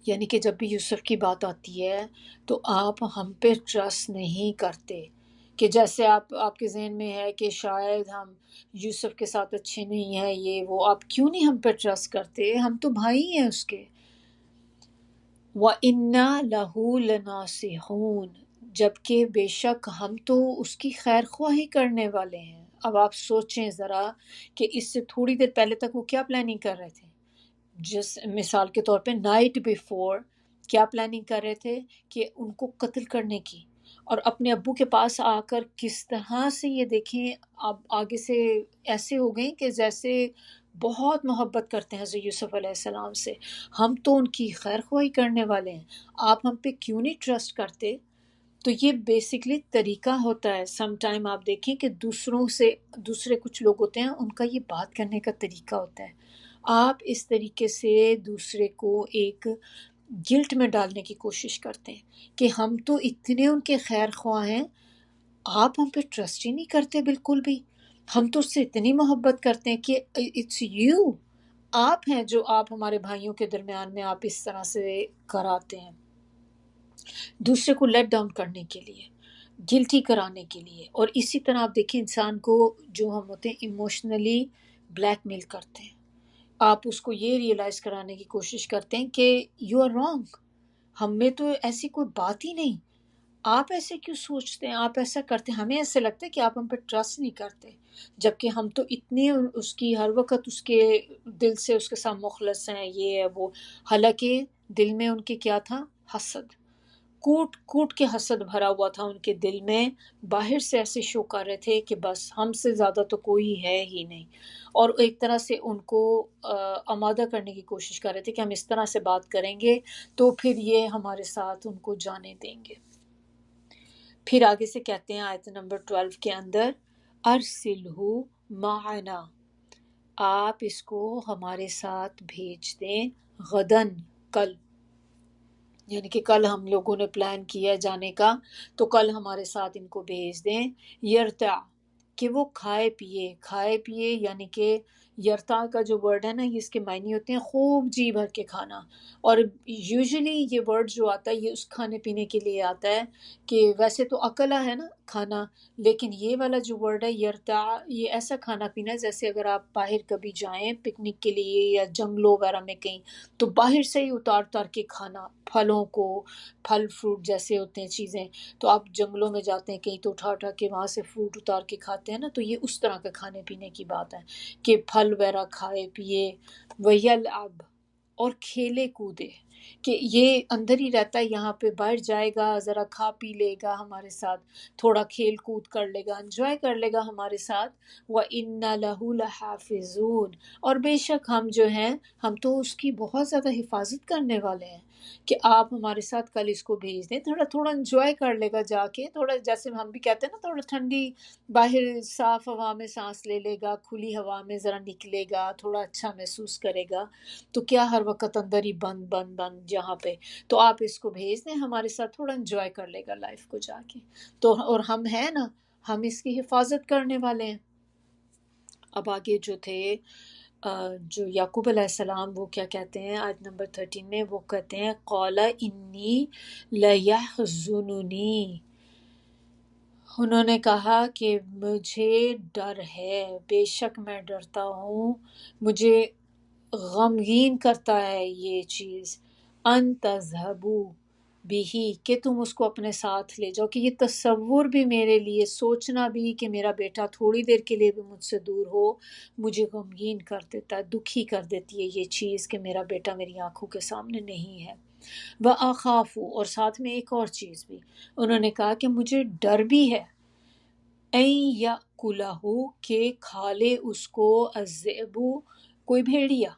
[SPEAKER 1] یعنی کہ جب بھی یوسف کی بات آتی ہے تو آپ ہم پہ ٹرسٹ نہیں کرتے، کہ جیسے آپ کے ذہن میں ہے کہ شاید ہم یوسف کے ساتھ اچھے نہیں ہیں، یہ وہ، آپ کیوں نہیں ہم پہ ٹرسٹ کرتے، ہم تو بھائی ہیں اس کے۔ وَإِنَّا لَهُ لَنَاصِحُونَ، جبکہ بے شک ہم تو اس کی خیر خواہی کرنے والے ہیں۔ اب آپ سوچیں ذرا کہ اس سے تھوڑی دیر پہلے تک وہ کیا پلاننگ کر رہے تھے، جس مثال کے طور پہ نائٹ بیفور کیا پلاننگ کر رہے تھے کہ ان کو قتل کرنے کی، اور اپنے ابو کے پاس آ کر کس طرح سے یہ دیکھیں اب آگے سے ایسے ہو گئے کہ جیسے بہت محبت کرتے ہیں حضرت یوسف علیہ السلام سے، ہم تو ان کی خیر خواہی کرنے والے ہیں، آپ ہم پہ کیوں نہیں ٹرسٹ کرتے۔ تو یہ بیسکلی طریقہ ہوتا ہے، سم ٹائم آپ دیکھیں کہ دوسرے کچھ لوگ ہوتے ہیں ان کا یہ بات کرنے کا طریقہ ہوتا ہے، آپ اس طریقے سے دوسرے کو ایک گلٹ میں ڈالنے کی کوشش کرتے ہیں کہ ہم تو اتنے ان کے خیر خواہ ہیں، آپ ہم پہ ٹرسٹ ہی نہیں کرتے بالکل بھی، ہم تو اس سے اتنی محبت کرتے ہیں کہ اٹس یو، آپ ہیں جو آپ ہمارے بھائیوں کے درمیان میں آپ اس طرح سے کراتے ہیں، دوسرے کو لیٹ ڈاؤن کرنے کے لیے، گلٹی کرانے کے لیے۔ اور اسی طرح آپ دیکھیں انسان کو جو ہم ہوتے ہیں ایموشنلی بلیک میل کرتے ہیں، آپ اس کو یہ ریئلائز کرانے کی کوشش کرتے ہیں کہ یو آر رانگ، ہم میں تو ایسی کوئی بات ہی نہیں، آپ ایسے کیوں سوچتے ہیں، آپ ایسا کرتے ہیں، ہمیں ایسے لگتا ہے کہ آپ ہم پہ ٹرسٹ نہیں کرتے، جبکہ ہم تو اتنے اس کی ہر وقت اس کے دل سے اس کے ساتھ مخلص ہیں، یہ ہے وہ، حالانکہ دل میں ان کے کیا تھا، حسد، کوٹ کوٹ کے حسد بھرا ہوا تھا ان کے دل میں، باہر سے ایسے شو کر رہے تھے کہ بس ہم سے زیادہ تو کوئی ہے ہی نہیں، اور ایک طرح سے ان کو آمادہ کرنے کی کوشش کر رہے تھے کہ ہم اس طرح سے بات کریں گے تو پھر یہ ہمارے ساتھ ان کو جانے دیں گے۔ پھر آگے سے کہتے ہیں آیت نمبر 12 کے اندر، ارسلہ معنا، آپ اس کو ہمارے ساتھ بھیج دیں، غدن، کل، یعنی کہ کل ہم لوگوں نے پلان کیا ہے جانے کا تو کل ہمارے ساتھ ان کو بھیج دیں، یرتع، کہ وہ کھائے پیے، یعنی کہ یرتع کا جو ورڈ ہے نا یہ اس کے معنی ہوتے ہیں خوب جی بھر کے کھانا، اور یوزلی یہ ورڈ جو آتا ہے یہ اس کھانے پینے کے لیے آتا ہے کہ ویسے تو اکلا ہے نا کھانا، لیکن یہ والا جو ورڈ ہے یرتع، یہ ایسا کھانا پینا ہے جیسے اگر آپ باہر کبھی جائیں پکنک کے لیے یا جنگلوں وغیرہ میں کہیں تو باہر سے ہی اتار کے کھانا، پھلوں کو، پھل فروٹ جیسے ہوتے ہیں چیزیں، تو آپ جنگلوں میں جاتے ہیں کہیں تو اٹھا کے وہاں سے فروٹ اتار کے کھاتے ہیں نا، تو یہ اس طرح کا کھانے پینے کی بات ہے کہ پھل وغیرہ کھائے پیے، وَيَلْعَبْ، اور کھیلے کودے، کہ یہ اندر ہی رہتا ہے، یہاں پہ باہر جائے گا ذرا کھا پی لے گا ہمارے ساتھ، تھوڑا کھیل کود کر لے گا، انجوائے کر لے گا ہمارے ساتھ، وَإِنَّ لَهُ لَحَافِظُونَ، اور بے شک ہم جو ہیں ہم تو اس کی بہت زیادہ حفاظت کرنے والے ہیں، کہ آپ ہمارے ساتھ کل اس کو بھیج دیں، تھوڑا انجوائے کر لے گا جا کے، تھوڑا جیسے ہم بھی کہتے ہیں نا تھوڑا ٹھنڈی باہر صاف ہوا میں سانس لے لے گا، کھلی ہوا میں ذرا نکلے گا، تھوڑا اچھا محسوس کرے گا، تو کیا ہر وقت اندر ہی بند جہاں پہ، تو آپ اس کو بھیج دیں ہمارے ساتھ، تھوڑا انجوائے کر لے گا لائف کو جا کے، تو اور ہم ہیں نا، ہم اس کی حفاظت کرنے والے ہیں۔ اب آگے جو تھے جو یعقوب علیہ السلام، وہ کیا کہتے ہیں آیت نمبر 13 میں؟ وہ کہتے ہیں قَالَ إِنِّي لَيَحْزُنُنِي، انہوں نے کہا کہ مجھے ڈر ہے، بے شک میں ڈرتا ہوں، مجھے غمگین کرتا ہے یہ چیز، ان تذہبوا بھی، کہ تم اس کو اپنے ساتھ لے جاؤ، کہ یہ تصور بھی میرے لیے، سوچنا بھی کہ میرا بیٹا تھوڑی دیر کے لیے بھی مجھ سے دور ہو، مجھے غمگین کر دیتا ہے، دکھی کر دیتی ہے یہ چیز کہ میرا بیٹا میری آنکھوں کے سامنے نہیں ہے۔ وَأَخَافُ، اور ساتھ میں ایک اور چیز بھی انہوں نے کہا کہ مجھے ڈر بھی ہے، این یأکلہ، کہ کھا لے اس کو الذئب، کوئی بھیڑیا،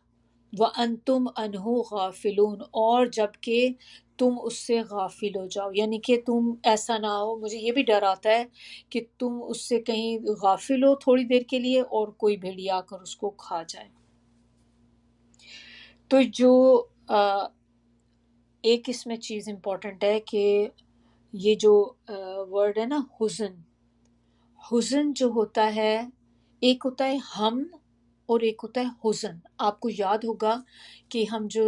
[SPEAKER 1] وَأَنْتُمْ عَنْهُ غافلون، اور جب کہ تم اس سے غافل ہو جاؤ، یعنی کہ تم ایسا نہ ہو، مجھے یہ بھی ڈر آتا ہے کہ تم اس سے کہیں غافل ہو تھوڑی دیر کے لیے اور کوئی بھیڑیا آ کر اس کو کھا جائے۔ تو جو ایک اس میں چیز امپورٹنٹ ہے کہ یہ جو ورڈ ہے نا حزن، حزن جو ہوتا ہے، ایک ہوتا ہے ہم اور ایک ہوتا ہے حزن۔ آپ کو یاد ہوگا کہ ہم جو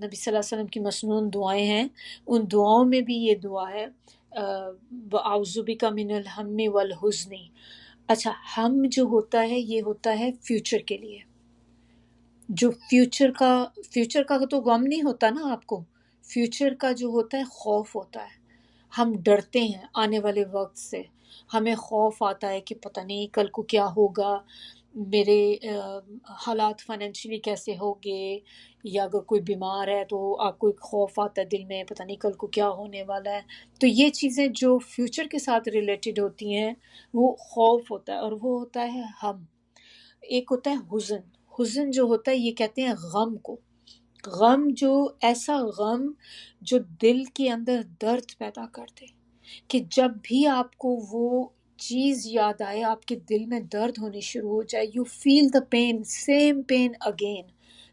[SPEAKER 1] نبی صلی اللہ علیہ وسلم کی مسنون دعائیں ہیں، ان دعاؤں میں بھی یہ دعا ہے وَأَعُوذُ بِكَ مِنَ الْهَمِّ وَالْحُزْنِ۔ اچھا، ہم جو ہوتا ہے یہ ہوتا ہے فیوچر کے لیے، جو فیوچر کا تو غم نہیں ہوتا نا آپ کو، فیوچر کا جو ہوتا ہے خوف ہوتا ہے، ہم ڈرتے ہیں آنے والے وقت سے، ہمیں خوف آتا ہے کہ پتہ نہیں کل کو کیا ہوگا، میرے حالات فائنینشلی کیسے ہوگے، یا اگر کوئی بیمار ہے تو آپ کو ایک خوف آتا ہے دل میں، پتہ نہیں کل کو کیا ہونے والا ہے۔ تو یہ چیزیں جو فیوچر کے ساتھ ریلیٹڈ ہوتی ہیں وہ خوف ہوتا ہے، اور وہ ہوتا ہے ہم۔ ایک ہوتا ہے حزن، حزن جو ہوتا ہے یہ کہتے ہیں غم کو، غم جو ایسا غم جو دل کے اندر درد پیدا کر دے، کہ جب بھی آپ کو وہ چیز یاد آئے آپ کے دل میں درد ہونی شروع ہو جائے، you feel the pain, same pain again,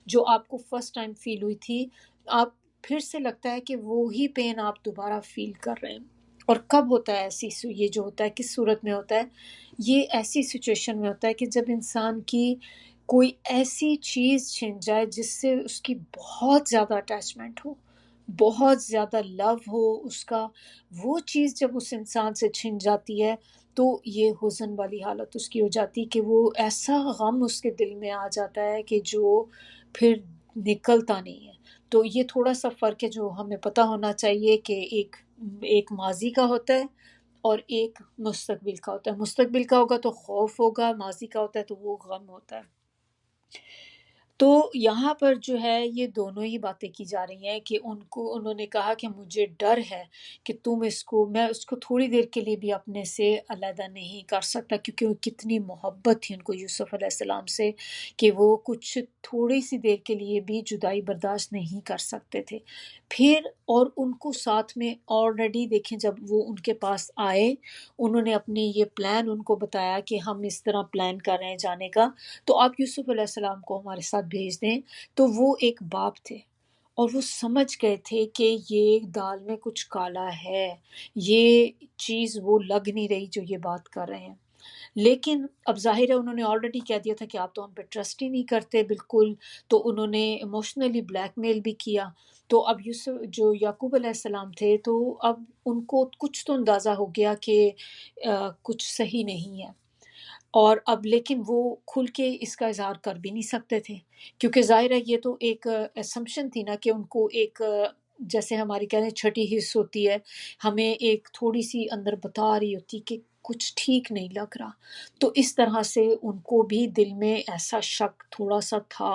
[SPEAKER 1] جو آپ کو فرسٹ ٹائم فیل ہوئی تھی، آپ پھر سے لگتا ہے کہ وہی پین آپ دوبارہ فیل کر رہے ہیں۔ اور کب ہوتا ہے ایسی یہ جو ہوتا ہے کس صورت میں ہوتا ہے؟ یہ ایسی سچویشن میں ہوتا ہے کہ جب انسان کی کوئی ایسی چیز چھن جائے جس سے اس کی بہت زیادہ اٹیچمنٹ ہو، بہت زیادہ لو ہو اس کا، وہ چیز جب اس انسان سے چھن جاتی ہے تو یہ حزن والی حالت اس کی ہو جاتی کہ وہ ایسا غم اس کے دل میں آ جاتا ہے کہ جو پھر نکلتا نہیں ہے۔ تو یہ تھوڑا سا فرق ہے جو ہمیں پتہ ہونا چاہیے کہ ایک ماضی کا ہوتا ہے اور ایک مستقبل کا ہوتا ہے۔ مستقبل کا ہوگا تو خوف ہوگا، ماضی کا ہوتا ہے تو وہ غم ہوتا ہے۔ تو یہاں پر جو ہے یہ دونوں ہی باتیں کی جا رہی ہیں کہ انہوں نے کہا کہ مجھے ڈر ہے کہ میں اس کو تھوڑی دیر کے لیے بھی اپنے سے علیحدہ نہیں کر سکتا، کیونکہ وہ کتنی محبت تھی ان کو یوسف علیہ السلام سے کہ وہ کچھ تھوڑی سی دیر کے لیے بھی جدائی برداشت نہیں کر سکتے تھے۔ پھر اور ان کو ساتھ میں آلریڈی دیکھیں جب وہ ان کے پاس آئے، انہوں نے اپنی یہ پلان ان کو بتایا کہ ہم اس طرح پلان کر رہے ہیں جانے کا، تو آپ یوسف علیہ السلام کو ہمارے ساتھ بھیج دیں۔ تو وہ ایک باپ تھے اور وہ سمجھ گئے تھے کہ یہ دال میں کچھ کالا ہے، یہ چیز وہ لگ نہیں رہی جو یہ بات کر رہے ہیں۔ لیکن اب ظاہر ہے انہوں نے آلریڈی کہہ دیا تھا کہ آپ تو ہم پہ ٹرسٹ ہی نہیں کرتے بالکل، تو انہوں نے ایموشنلی بلیک میل بھی کیا۔ تو اب یوسف جو یعقوب علیہ السلام تھے تو اب ان کو کچھ تو اندازہ ہو گیا کہ کچھ صحیح نہیں ہے، اور اب لیکن وہ کھل کے اس کا اظہار کر بھی نہیں سکتے تھے، کیونکہ ظاہر ہے یہ تو ایک اسمپشن تھی نا کہ ان کو ایک جیسے ہماری کہتے ہیں چھٹی حص ہوتی ہے، ہمیں ایک تھوڑی سی اندر بتا رہی ہوتی کہ کچھ ٹھیک نہیں لگ رہا، تو اس طرح سے ان کو بھی دل میں ایسا شک تھوڑا سا تھا۔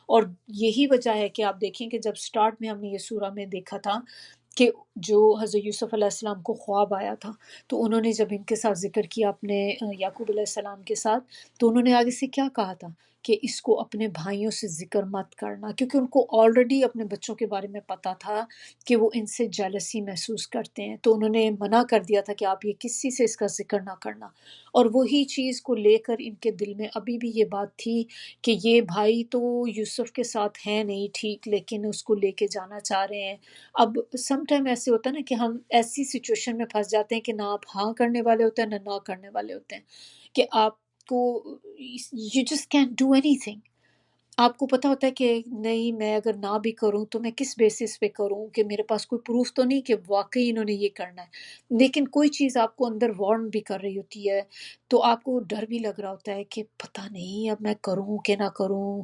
[SPEAKER 1] اور یہی وجہ ہے کہ آپ دیکھیں کہ جب سٹارٹ میں ہم نے یہ سورہ میں دیکھا تھا کہ جو حضرت یوسف علیہ السلام کو خواب آیا تھا، تو انہوں نے جب ان کے ساتھ ذکر کیا اپنے یعقوب علیہ السلام کے ساتھ، تو انہوں نے آگے سے کیا کہا تھا کہ اس کو اپنے بھائیوں سے ذکر مت کرنا، کیونکہ ان کو آلریڈی اپنے بچوں کے بارے میں پتہ تھا کہ وہ ان سے جیلسی محسوس کرتے ہیں، تو انہوں نے منع کر دیا تھا کہ آپ یہ کسی سے اس کا ذکر نہ کرنا۔ اور وہی چیز کو لے کر ان کے دل میں ابھی بھی یہ بات تھی کہ یہ بھائی تو یوسف کے ساتھ ہیں نہیں ٹھیک، لیکن اس کو لے کے جانا چاہ رہے ہیں۔ اب سم ٹائم ایسے ہوتا ہے نا کہ ہم ایسی سچویشن میں پھنس جاتے ہیں کہ نہ آپ ہاں کرنے والے ہوتے ہیں نہ کرنے والے ہوتے ہیں، کہ آپ کو یو جسٹ کینٹ ڈو اینی تھنگ. آپ کو پتہ ہوتا ہے کہ نہیں، میں اگر نہ بھی کروں تو میں کس بیسس پہ کروں، کہ میرے پاس کوئی پروف تو نہیں کہ واقعی انہوں نے یہ کرنا ہے، لیکن کوئی چیز آپ کو اندر وارن بھی کر رہی ہوتی ہے، تو آپ کو ڈر بھی لگ رہا ہوتا ہے کہ پتہ نہیں اب میں کروں کہ نہ کروں،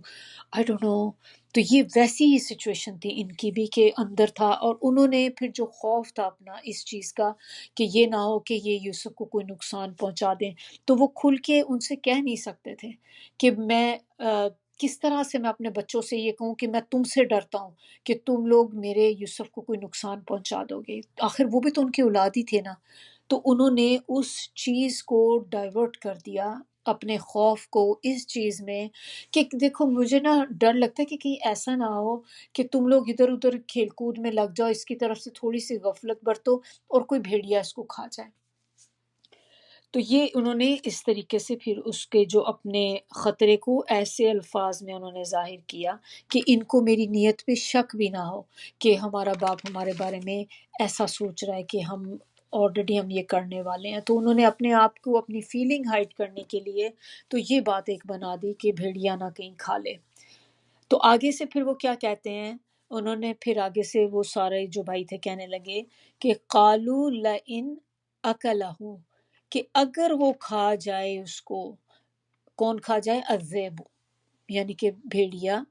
[SPEAKER 1] آئی ڈونٹ نو. تو یہ ویسی ہی سچویشن تھی ان کی بھی کہ اندر تھا، اور انہوں نے پھر جو خوف تھا اپنا اس چیز کا کہ یہ نہ ہو کہ یہ یوسف کو کوئی نقصان پہنچا دیں، تو وہ کھل کے ان سے کہہ نہیں سکتے تھے کہ میں کس طرح سے میں اپنے بچوں سے یہ کہوں کہ میں تم سے ڈرتا ہوں کہ تم لوگ میرے یوسف کو کوئی نقصان پہنچا دو گے، آخر وہ بھی تو ان کی اولاد ہی تھے نا. تو انہوں نے اس چیز کو ڈائیورٹ کر دیا، اپنے خوف کو اس چیز میں کہ دیکھو مجھے نا ڈر لگتا ہے کہ کہیں ایسا نہ ہو کہ تم لوگ ادھر ادھر کھیل کود میں لگ جاؤ، اس کی طرف سے تھوڑی سی غفلت برتو اور کوئی بھیڑیا اس کو کھا جائے. تو یہ انہوں نے اس طریقے سے پھر اس کے جو اپنے خطرے کو ایسے الفاظ میں انہوں نے ظاہر کیا کہ ان کو میری نیت پہ شک بھی نہ ہو کہ ہمارا باپ ہمارے بارے میں ایسا سوچ رہا ہے کہ ہم آلریڈی ہم یہ کرنے والے ہیں. تو انہوں نے اپنے آپ کو اپنی فیلنگ ہائڈ کرنے کے لیے تو یہ بات ایک بنا دی کہ بھیڑیا نہ کہیں کھا لے. تو آگے سے پھر وہ کیا کہتے ہیں، انہوں نے پھر آگے سے وہ سارے جو بھائی تھے کہنے لگے کہ قالوا لئن اکلہ، کہ اگر وہ کھا جائے اس کو، کون کھا جائے، الذئب یعنی کہ بھیڑیا،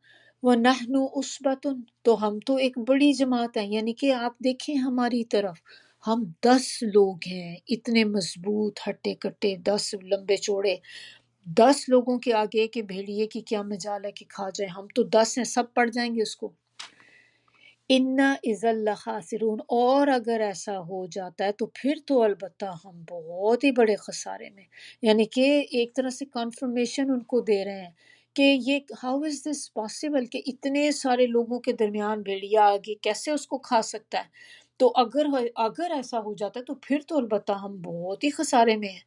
[SPEAKER 1] وَنَحْنُ عُصْبَةٌ، تو ہم تو ایک بڑی جماعت ہیں، یعنی کہ آپ دیکھیں ہماری طرف ہم 10 لوگ ہیں، اتنے مضبوط ہٹے کٹے، 10 لمبے چوڑے، 10 لوگوں کے آگے کہ بھیڑیے کی کیا مجال ہے کہ کھا جائے، ہم تو 10 ہیں، سب پڑ جائیں گے اس کو. اِنَّا اِذًا لَخَاسِرُونَ، اور اگر ایسا ہو جاتا ہے تو پھر تو البتہ ہم بہت ہی بڑے خسارے میں. یعنی کہ ایک طرح سے کنفرمیشن ان کو دے رہے ہیں کہ یہ ہاؤ از دس پاسبل کہ اتنے سارے لوگوں کے درمیان بھیڑیا آگے کیسے اس کو کھا سکتا ہے. تو اگر ایسا ہو جاتا ہے تو پھر تو البتہ ہم بہت ہی خسارے میں ہیں.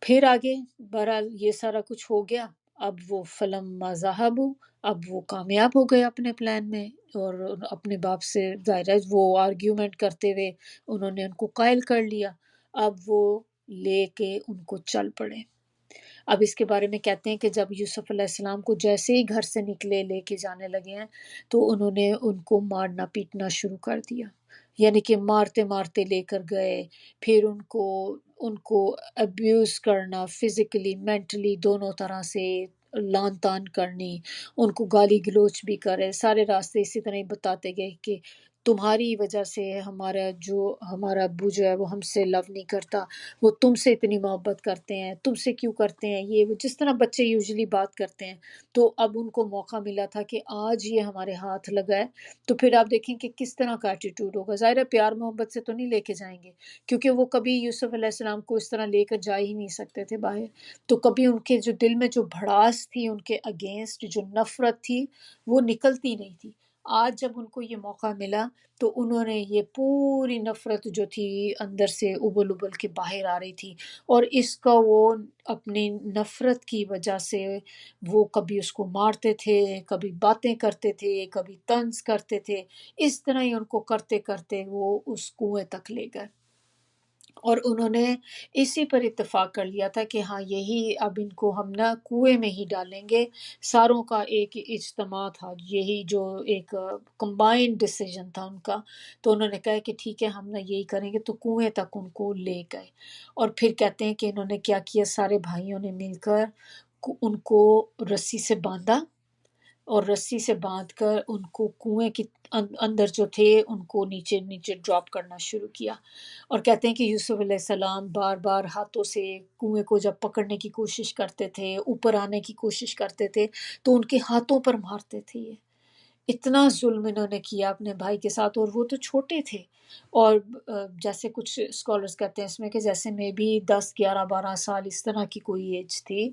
[SPEAKER 1] پھر آگے بہرحال یہ سارا کچھ ہو گیا. اب وہ فلما ذہبوا، اب وہ کامیاب ہو گئے اپنے پلان میں، اور اپنے باپ سے ظاہر ہے وہ آرگیومنٹ کرتے ہوئے انہوں نے ان کو قائل کر لیا. اب وہ لے کے ان کو چل پڑے. اب اس کے بارے میں کہتے ہیں کہ جب یوسف علیہ السلام کو جیسے ہی گھر سے نکلے لے کے جانے لگے ہیں تو انہوں نے ان کو مارنا پیٹنا شروع کر دیا، یعنی کہ مارتے مارتے لے کر گئے، پھر ان کو ابیوز کرنا، فزیکلی مینٹلی دونوں طرح سے لان تان کرنی، ان کو گالی گلوچ بھی کرے. سارے راستے اسی طرح ہی بتاتے گئے کہ تمہاری وجہ سے ہمارا ابو جو ہے وہ ہم سے لو نہیں کرتا، وہ تم سے اتنی محبت کرتے ہیں، تم سے کیوں کرتے ہیں یہ وہ، جس طرح بچے یوزلی بات کرتے ہیں. تو اب ان کو موقع ملا تھا کہ آج یہ ہمارے ہاتھ لگا ہے، تو پھر آپ دیکھیں کہ کس طرح کا ایٹیٹیوڈ ہوگا. ظاہر ہے پیار محبت سے تو نہیں لے کے جائیں گے، کیونکہ وہ کبھی یوسف علیہ السلام کو اس طرح لے کر جا ہی نہیں سکتے تھے باہر. تو کبھی ان کے جو دل میں جو بھڑاس تھی، ان کے اگینسٹ جو نفرت تھی، وہ نکلتی نہیں تھی. آج جب ان کو یہ موقع ملا تو انہوں نے یہ پوری نفرت جو تھی اندر سے ابل ابل کے باہر آ رہی تھی، اور اس کا وہ اپنی نفرت کی وجہ سے وہ کبھی اس کو مارتے تھے، کبھی باتیں کرتے تھے، کبھی طنز کرتے تھے. اس طرح ہی ان کو کرتے کرتے وہ اس کنویں تک لے گئے، اور انہوں نے اسی پر اتفاق کر لیا تھا کہ ہاں یہی اب ان کو ہم نا کنویں میں ہی ڈالیں گے. ساروں کا ایک اجتماع تھا، یہی جو ایک کمبائنڈ ڈیسیجن تھا ان کا. تو انہوں نے کہا کہ ٹھیک ہے ہم نا یہی کریں گے، تو کنویں تک ان کو لے گئے. اور پھر کہتے ہیں کہ انہوں نے کیا کیا، سارے بھائیوں نے مل کر ان کو رسی سے باندھا، اور رسی سے باندھ کر ان کو کنویں کے اندر جو تھے ان کو نیچے نیچے ڈراپ کرنا شروع کیا. اور کہتے ہیں کہ یوسف علیہ السلام بار بار ہاتھوں سے کنویں کو جب پکڑنے کی کوشش کرتے تھے، اوپر آنے کی کوشش کرتے تھے، تو ان کے ہاتھوں پر مارتے تھے. یہ اتنا ظلم انہوں نے کیا اپنے بھائی کے ساتھ، اور وہ تو چھوٹے تھے. اور جیسے کچھ اسکالرز کہتے ہیں اس میں کہ جیسے میں بھی 10 11 12 سال اس طرح کی کوئی ایج تھی.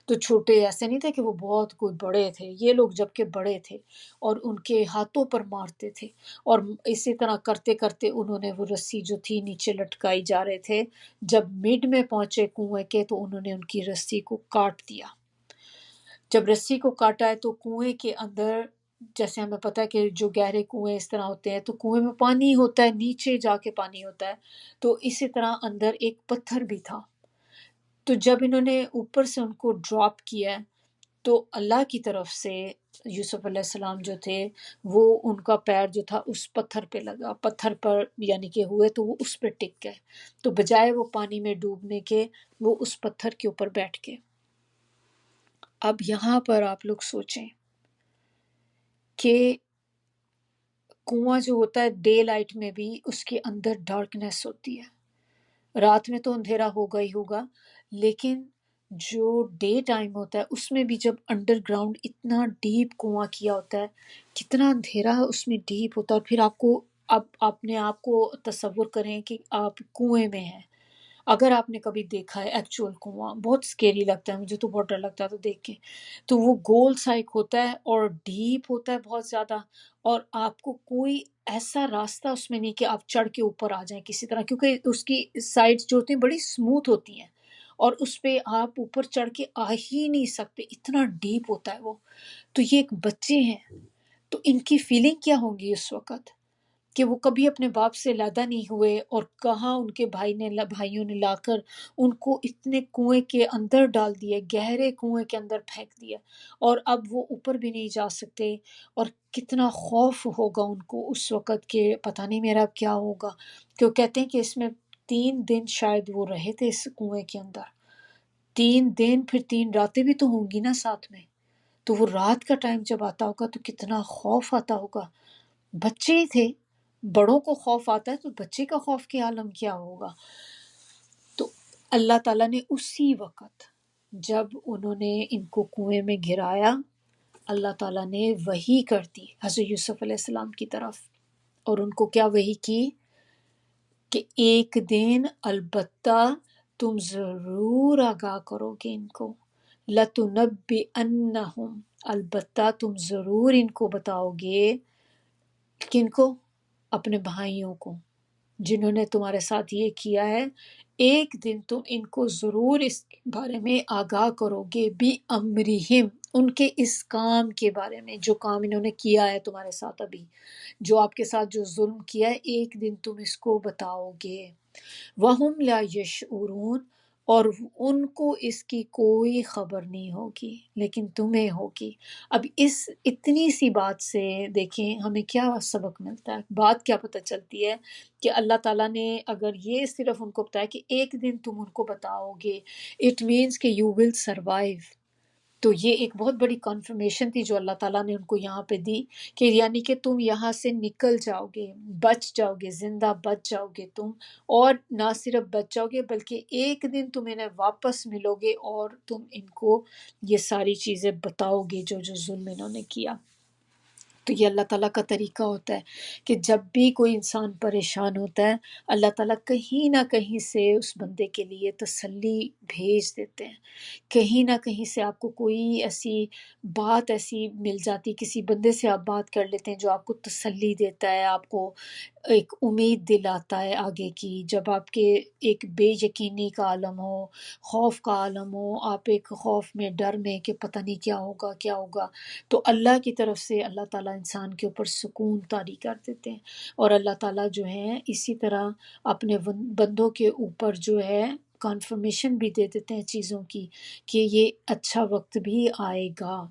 [SPEAKER 1] تو چھوٹے ایسے نہیں تھے کہ وہ بہت کوئی بڑے تھے، یہ لوگ جب کہ بڑے تھے اور ان کے ہاتھوں پر مارتے تھے. اور اسی طرح کرتے کرتے انہوں نے وہ رسی جو تھی نیچے لٹکائی جا رہے تھے، جب مڈ میں پہنچے کنویں کے تو انہوں نے ان کی رسی کو کاٹ دیا. جب رسی کو کاٹا ہے تو کنویں کے اندر جیسے ہمیں پتہ ہے کہ جو گہرے کنویں اس طرح ہوتے ہیں تو کنویں میں پانی ہوتا ہے، نیچے جا کے پانی ہوتا ہے، تو اسی طرح اندر ایک پتھر بھی تھا۔ تو جب انہوں نے اوپر سے ان کو ڈراپ کیا تو اللہ کی طرف سے یوسف علیہ السلام جو تھے وہ ان کا پیر جو تھا اس پتھر پہ لگا، پتھر پر یعنی کہ ہوئے تو وہ اس پہ ٹک گئے، تو بجائے وہ پانی میں ڈوبنے کے وہ اس پتھر کے اوپر بیٹھ گئے۔ اب یہاں پر آپ لوگ سوچیں کہ کنواں جو ہوتا ہے ڈے لائٹ میں بھی اس کے اندر ڈارکنیس ہوتی ہے، رات میں تو اندھیرا ہوگا ہی ہوگا، لیکن جو ڈے ٹائم ہوتا ہے اس میں بھی جب انڈر گراؤنڈ اتنا ڈیپ کنواں کیا ہوتا ہے، کتنا اندھیرا اس میں ڈیپ ہوتا ہے، اور پھر آپ کو اب اپنے آپ کو تصور کریں کہ آپ کنویں میں ہیں۔ اگر آپ نے کبھی دیکھا ہے ایکچوئل کنواں، بہت سکیری لگتا ہے، مجھے تو بہت ڈر لگتا ہے تو دیکھ کے، تو وہ گول سا ایک ہوتا ہے اور ڈیپ ہوتا ہے بہت زیادہ، اور آپ کو کوئی ایسا راستہ اس میں نہیں کہ آپ چڑھ کے اوپر آ جائیں کسی طرح، کیونکہ اس کی سائڈز جو ہوتی ہیں بڑی اسموتھ ہوتی ہیں اور اس پہ آپ اوپر چڑھ کے آ ہی نہیں سکتے، اتنا ڈیپ ہوتا ہے وہ۔ تو یہ ایک بچے ہیں، تو ان کی فیلنگ کیا ہوں گی اس وقت کہ وہ کبھی اپنے باپ سے علیحدہ نہیں ہوئے، اور کہاں ان کے بھائیوں نے لا کر ان کو اتنے کنویں کے اندر ڈال دیے، گہرے کنویں کے اندر پھینک دیا، اور اب وہ اوپر بھی نہیں جا سکتے، اور کتنا خوف ہوگا ان کو اس وقت کہ پتہ نہیں میرا اب کیا ہوگا، کہ وہ کہتے ہیں کہ اس میں 3 دن شاید وہ رہے تھے اس کنویں کے اندر، 3 دن پھر 3 راتیں بھی تو ہوں گی نا ساتھ میں، تو وہ رات کا ٹائم جب آتا ہوگا تو کتنا خوف آتا ہوگا۔ بچے ہی تھے، بڑوں کو خوف آتا ہے تو بچے کا خوف کے عالم کیا ہوگا۔ تو اللہ تعالیٰ نے اسی وقت جب انہوں نے ان کو کنویں میں گرایا، اللہ تعالیٰ نے وحی کر دی حضرت یوسف علیہ السلام کی طرف، اور ان کو کیا وحی کی کہ ایک دن البتہ تم ضرور آگاہ کرو گے ان کو، لَتُنَبِّئَنَّهُمْ، البتہ تم ضرور ان کو بتاؤ گے، کن کو؟ اپنے بھائیوں کو جنہوں نے تمہارے ساتھ یہ کیا ہے، ایک دن تم ان کو ضرور اس بارے میں آگاہ کرو گے، بھی امرہم، ان کے اس کام کے بارے میں جو کام انہوں نے کیا ہے تمہارے ساتھ، ابھی جو آپ کے ساتھ جو ظلم کیا ہے ایک دن تم اس کو بتاؤ گے، وَهُمْ لَا يَشْعُرُونَ، اور ان کو اس کی کوئی خبر نہیں ہوگی لیکن تمہیں ہوگی۔ اب اس اتنی سی بات سے دیکھیں ہمیں کیا سبق ملتا ہے، بات کیا پتہ چلتی ہے کہ اللہ تعالیٰ نے اگر یہ صرف ان کو بتایا کہ ایک دن تم ان کو بتاؤ گے، اٹ مینس کہ یو ول سروائیو، تو یہ ایک بہت بڑی کنفرمیشن تھی جو اللہ تعالیٰ نے ان کو یہاں پہ دی، کہ یعنی کہ تم یہاں سے نکل جاؤ گے، بچ جاؤ گے، زندہ بچ جاؤ گے تم، اور نہ صرف بچ جاؤ گے بلکہ ایک دن تم انہیں واپس ملو گے اور تم ان کو یہ ساری چیزیں بتاؤ گے جو جو ظلم انہوں نے کیا۔ تو یہ اللہ تعالیٰ کا طریقہ ہوتا ہے کہ جب بھی کوئی انسان پریشان ہوتا ہے اللہ تعالیٰ کہیں نہ کہیں سے اس بندے کے لیے تسلی بھیج دیتے ہیں، کہیں نہ کہیں سے آپ کو کوئی ایسی بات ایسی مل جاتی، کسی بندے سے آپ بات کر لیتے ہیں جو آپ کو تسلی دیتا ہے، آپ کو ایک امید دلاتا ہے آگے کی، جب آپ کے ایک بے یقینی کا عالم ہو، خوف کا عالم ہو، آپ ایک خوف میں ڈر میں کہ پتہ نہیں کیا ہوگا کیا ہوگا، تو اللہ کی طرف سے اللہ تعالیٰ انسان کے اوپر سکون طاری کر دیتے ہیں، اور اللہ تعالیٰ جو ہے اسی طرح اپنے بندوں کے اوپر جو ہے کنفرمیشن بھی دے دیتے ہیں چیزوں کی کہ یہ اچھا وقت بھی آئے گا۔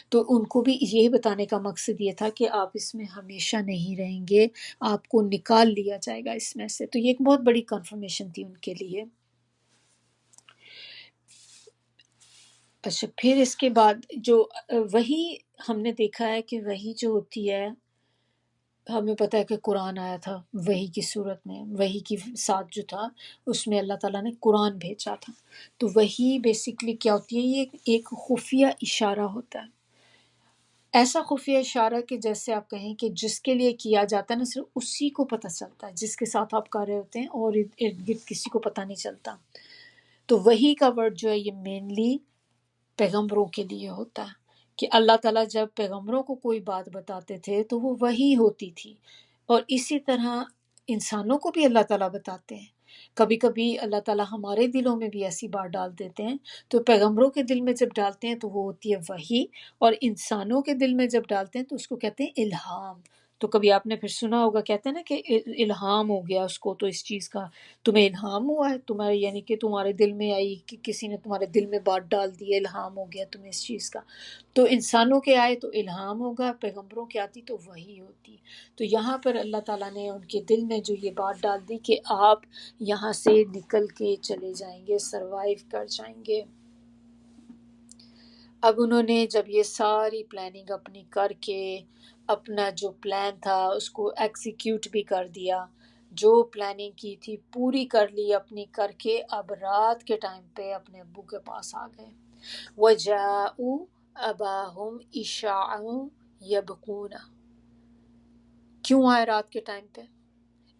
[SPEAKER 1] تو ان کو بھی یہی بتانے کا مقصد یہ تھا کہ آپ اس میں ہمیشہ نہیں رہیں گے، آپ کو نکال لیا جائے گا اس میں سے، تو یہ ایک بہت بڑی کنفرمیشن تھی ان کے لیے۔ اچھا پھر اس کے بعد جو وہی ہم نے دیکھا ہے کہ وہی جو ہوتی ہے، ہمیں پتہ ہے کہ قرآن آیا تھا وہی کی صورت میں، وہی کی ساتھ جو تھا اس میں اللہ تعالیٰ نے قرآن بھیجا تھا، تو وہی بیسیکلی کیا ہوتی ہے، یہ ایک خفیہ اشارہ ہوتا ہے، ایسا خفیہ اشارہ کہ جیسے آپ کہیں کہ جس کے لیے کیا جاتا ہے نا صرف اسی کو پتہ چلتا ہے، جس کے ساتھ آپ کر رہے ہوتے ہیں اور ارد گرد کسی کو پتہ نہیں چلتا۔ تو وہی کا ورڈ جو ہے یہ مینلی پیغمبروں کے لیے ہوتا ہے، کہ اللہ تعالیٰ جب پیغمبروں کو کوئی بات بتاتے تھے تو وہ وحی ہوتی تھی، اور اسی طرح انسانوں کو بھی اللہ تعالیٰ بتاتے ہیں، کبھی کبھی اللہ تعالیٰ ہمارے دلوں میں بھی ایسی بات ڈال دیتے ہیں، تو پیغمبروں کے دل میں جب ڈالتے ہیں تو وہ ہوتی ہے وحی، اور انسانوں کے دل میں جب ڈالتے ہیں تو اس کو کہتے ہیں الہام۔ تو کبھی آپ نے پھر سنا ہوگا، کہتے ہیں نا کہ الہام ہو گیا اس کو، تو اس چیز کا تمہیں الہام ہوا ہے، تمہارے یعنی کہ تمہارے دل میں آئی، کہ کسی نے تمہارے دل میں بات ڈال دی ہے، الہام ہو گیا تمہیں اس چیز کا۔ تو انسانوں کے آئے تو الہام ہوگا، پیغمبروں کے آتی تو وحی ہوتی۔ تو یہاں پر اللہ تعالیٰ نے ان کے دل میں جو یہ بات ڈال دی کہ آپ یہاں سے نکل کے چلے جائیں گے، سروائیو کر جائیں گے۔ اب انہوں نے جب یہ ساری پلاننگ اپنی کر کے اپنا جو پلان تھا اس کو ایکسیکیوٹ بھی کر دیا، جو پلاننگ کی تھی پوری کر لی اپنی کر کے، اب رات کے ٹائم پہ اپنے ابو کے پاس آ گئے۔ وَجَاءُوا أَبَاهُمْ عِشَاءً يَبْكُونَ۔ کیوں آئے رات کے ٹائم پہ؟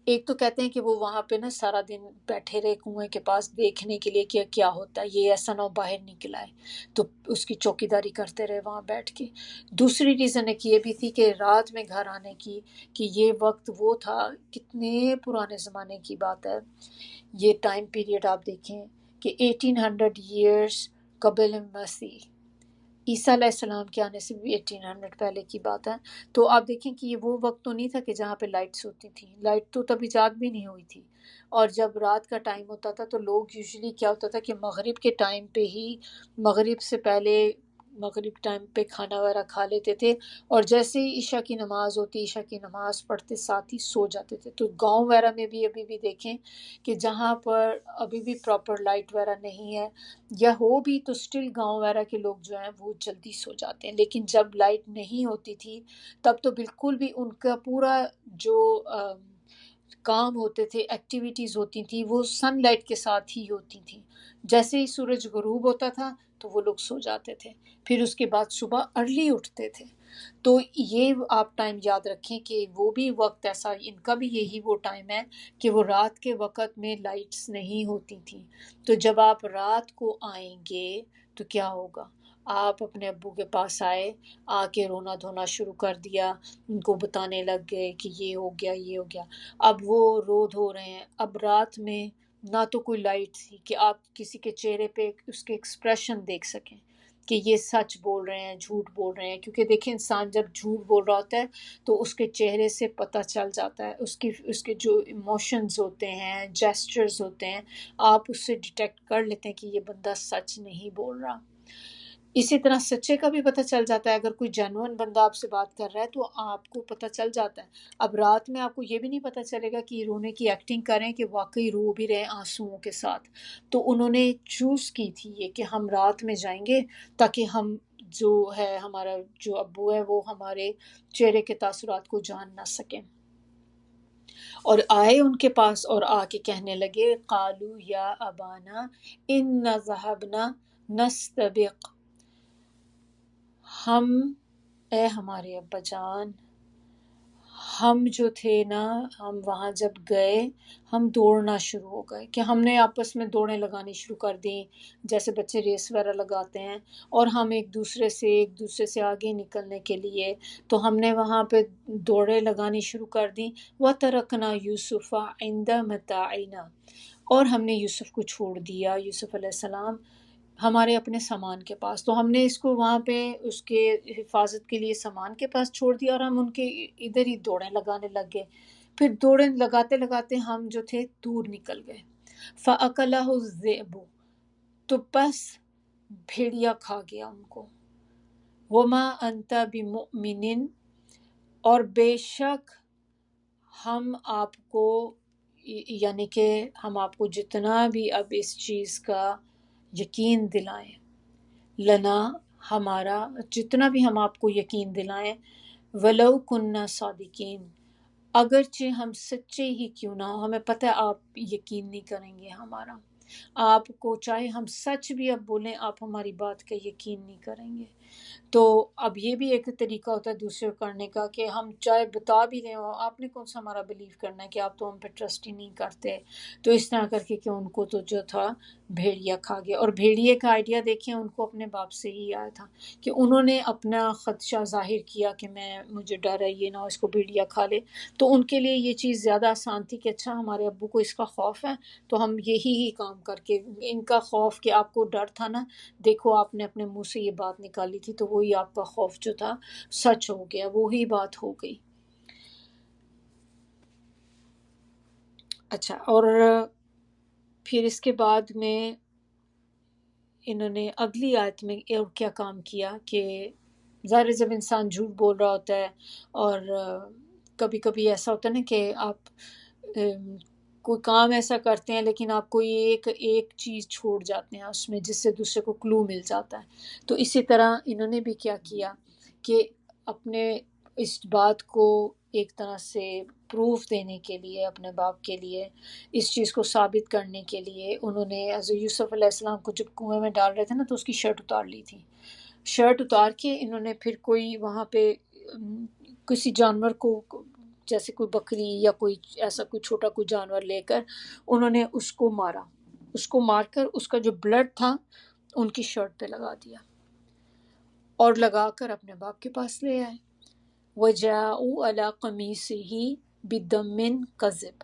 [SPEAKER 1] ایک تو کہتے ہیں کہ وہ وہاں پہ نا سارا دن بیٹھے رہے کنویں کے پاس دیکھنے کے لیے کہ کیا ہوتا ہے، یہ ایسا نہ ہو باہر نکل آئے، تو اس کی چوکیداری کرتے رہے وہاں بیٹھ کے۔ دوسری ریزن ایک یہ بھی تھی کہ رات میں گھر آنے کی، کہ یہ وقت وہ تھا، کتنے پرانے زمانے کی بات ہے یہ ٹائم پیریڈ، آپ دیکھیں کہ 1800 ایئرس قبل مسیح، عیسیٰ علیہ السلام کے آنے سے بھی 1800 پہلے کی بات ہے۔ تو آپ دیکھیں کہ یہ وہ وقت تو نہیں تھا کہ جہاں پہ لائٹس ہوتی تھیں، لائٹ تو تب ایجاد بھی نہیں ہوئی تھی، اور جب رات کا ٹائم ہوتا تھا تو لوگ یوزلی کیا ہوتا تھا کہ مغرب کے ٹائم پہ ہی، مغرب سے پہلے، مغرب ٹائم پہ کھانا وغیرہ کھا لیتے تھے، اور جیسے ہی عشاء کی نماز ہوتی، عشاء کی نماز پڑھتے ساتھ ہی سو جاتے تھے۔ تو گاؤں وغیرہ میں بھی ابھی بھی دیکھیں کہ جہاں پر ابھی بھی پراپر لائٹ وغیرہ نہیں ہے، یا ہو بھی تو سٹل گاؤں وغیرہ کے لوگ جو ہیں وہ جلدی سو جاتے ہیں، لیکن جب لائٹ نہیں ہوتی تھی تب تو بالکل بھی ان کا پورا جو کام ہوتے تھے، ایکٹیویٹیز ہوتی تھیں، وہ سن لائٹ کے ساتھ ہی ہوتی تھیں۔ جیسے ہی سورج غروب ہوتا تھا تو وہ لوگ سو جاتے تھے، پھر اس کے بعد صبح ارلی اٹھتے تھے۔ تو یہ آپ ٹائم یاد رکھیں کہ وہ بھی وقت ایسا، ان کا بھی یہی وہ ٹائم ہے کہ وہ رات کے وقت میں لائٹس نہیں ہوتی تھیں۔ تو جب آپ رات کو آئیں گے تو کیا ہوگا؟ آپ اپنے ابو کے پاس آئے، آ کے رونا دھونا شروع کر دیا، ان کو بتانے لگ گئے کہ یہ ہو گیا یہ ہو گیا۔ اب وہ رو دھو رہے ہیں، اب رات میں نہ تو کوئی لائٹ تھی کہ آپ کسی کے چہرے پہ اس کے ایکسپریشن دیکھ سکیں کہ یہ سچ بول رہے ہیں جھوٹ بول رہے ہیں، کیونکہ دیکھیں انسان جب جھوٹ بول رہا ہوتا ہے تو اس کے چہرے سے پتہ چل جاتا ہے، اس کے جو ایموشنز ہوتے ہیں، جیسچرز ہوتے ہیں، آپ اس سے ڈیٹیکٹ کر لیتے ہیں کہ یہ بندہ سچ نہیں بول رہا۔ اسی طرح سچے کا بھی پتہ چل جاتا ہے، اگر کوئی جینوئن بندہ آپ سے بات کر رہا ہے تو آپ کو پتہ چل جاتا ہے۔ اب رات میں آپ کو یہ بھی نہیں پتہ چلے گا کہ یہ رونے کی ایکٹنگ کریں کہ واقعی رو بھی رہے آنسوؤں کے ساتھ۔ تو انہوں نے چوز کی تھی یہ کہ ہم رات میں جائیں گے تاکہ ہم جو ہے ہمارا جو ابو ہے وہ ہمارے چہرے کے تاثرات کو جان نہ سکیں۔ اور آئے ان کے پاس اور آ کے کہنے لگے، قالو یا ابانا ان ذهبنا نستبق، ہم، اے ہمارے ابا جان، ہم جو تھے نا، ہم وہاں جب گئے ہم دوڑنا شروع ہو گئے، کہ ہم نے آپس میں دوڑیں لگانی شروع کر دیں جیسے بچے ریس وغیرہ لگاتے ہیں، اور ہم ایک دوسرے سے آگے نکلنے کے لیے تو ہم نے وہاں پہ دوڑیں لگانی شروع کر دیں۔ وَتَرَكْنَا يُوسُفَ عِنْدَ مَتَاعِنَا، اور ہم نے یوسف کو چھوڑ دیا، یوسف علیہ السلام ہمارے اپنے سامان کے پاس، تو ہم نے اس کو وہاں پہ اس کے حفاظت کے لیے سامان کے پاس چھوڑ دیا، اور ہم ان کے ادھر ہی دوڑیں لگانے لگ گئے۔ پھر دوڑیں لگاتے لگاتے ہم جو تھے دور نکل گئے۔ فَأَكَلَهُ الذِّئْبُ، تو بس بھیڑیا کھا گیا ان کو۔ وَمَا أَنْتَ بِمُؤْمِنٍ، اور بے شک ہم آپ کو، یعنی کہ ہم آپ کو جتنا بھی اب اس چیز کا یقین دلائیں، لنا، ہمارا جتنا بھی ہم آپ کو یقین دلائیں، ولو کننا صادقین، اگرچہ ہم سچے ہی کیوں نہ ہو، ہمیں پتہ ہے آپ یقین نہیں کریں گے ہمارا، آپ کو چاہے ہم سچ بھی اب بولیں آپ ہماری بات کا یقین نہیں کریں گے۔ تو اب یہ بھی ایک طریقہ ہوتا ہے دوسرے کو کرنے کا کہ ہم چاہے بتا بھی رہے ہو، آپ نے کون سا ہمارا بلیو کرنا ہے کہ آپ تو ہم پہ ٹرسٹ ہی نہیں کرتے۔ تو اس طرح کر کے کہ ان کو تو جو تھا بھیڑیا کھا گیا۔ اور بھیڑیے کا آئیڈیا دیکھیں ان کو اپنے باپ سے ہی آیا تھا کہ انہوں نے اپنا خدشہ ظاہر کیا کہ مجھے ڈر ہے یہ نہ ہو اس کو بھیڑیا کھا لے، تو ان کے لیے یہ چیز زیادہ آسان تھی کہ اچھا ہمارے ابو کو اس کا خوف ہے تو ہم یہی ہی کام کر کے، ان کا خوف کہ آپ کو ڈر تھا نا، دیکھو آپ نے اپنے منہ سے یہ بات نکالی تھی تو وہی آپ کا خوف جو تھا سچ ہو گیا، وہی بات ہو گئی۔ اچھا، اور پھر اس کے بعد میں انہوں نے اگلی آیت میں اور کیا کام کیا کہ ظاہر ہے جب انسان جھوٹ بول رہا ہوتا ہے اور کبھی کبھی ایسا ہوتا ہے نا کہ آپ کوئی کام ایسا کرتے ہیں لیکن آپ کوئی ایک چیز چھوڑ جاتے ہیں اس میں جس سے دوسرے کو کلو مل جاتا ہے، تو اسی طرح انہوں نے بھی کیا کیا کہ اپنے اس بات کو ایک طرح سے پروف دینے کے لیے اپنے باپ کے لیے، اس چیز کو ثابت کرنے کے لیے انہوں نے حضرت یوسف علیہ السلام کو جب کنویں میں ڈال رہے تھے نا تو اس کی شرٹ اتار لی تھی۔ شرٹ اتار کے انہوں نے پھر کوئی وہاں پہ کسی جانور کو جیسے کوئی بکری یا کوئی ایسا کوئی چھوٹا کوئی جانور لے کر انہوں نے اس کو مارا، اس کو مار کر اس کا جو بلڈ تھا ان کی شرٹ پہ لگا دیا اور لگا کر اپنے باپ کے پاس لے آئے۔ وَجَاءُوا عَلَىٰ قَمِيصِهِ بِدَمٍ كَذِبٍ،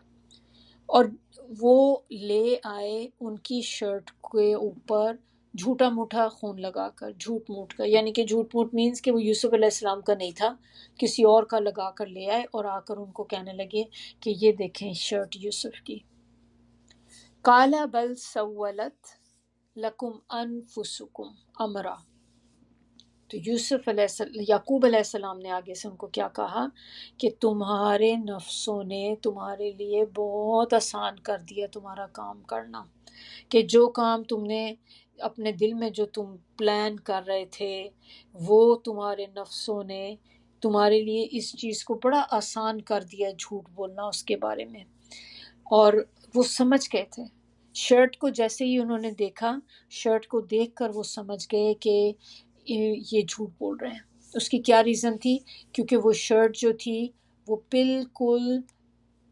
[SPEAKER 1] اور وہ لے آئے ان کی شرٹ کے اوپر جھوٹا موٹا خون لگا کر، جھوٹ موٹ کا، یعنی کہ جھوٹ موٹ مینز کہ وہ یوسف علیہ السلام کا نہیں تھا، کسی اور کا لگا کر لے آئے اور آ کر ان کو کہنے لگے کہ یہ دیکھیں شرٹ یوسف کی۔ قَالَ بَلْ سَوَّلَتْ لَكُمْ أَنفُسُكُمْ أَمْرًا، تو یوسف علیہ السلام، یعقوب علیہ السلام نے آگے سے ان کو کیا کہا کہ تمہارے نفسوں نے تمہارے لیے بہت آسان کر دیا تمہارا کام کرنا، کہ جو کام تم نے اپنے دل میں جو تم پلان کر رہے تھے وہ تمہارے نفسوں نے تمہارے لیے اس چیز کو بڑا آسان کر دیا، جھوٹ بولنا اس کے بارے میں۔ اور وہ سمجھ گئے تھے، شرٹ کو جیسے ہی انہوں نے دیکھا، شرٹ کو دیکھ کر وہ سمجھ گئے کہ یہ جھوٹ بول رہے ہیں۔ اس کی کیا ریزن تھی؟ کیونکہ وہ شرٹ جو تھی وہ بالکل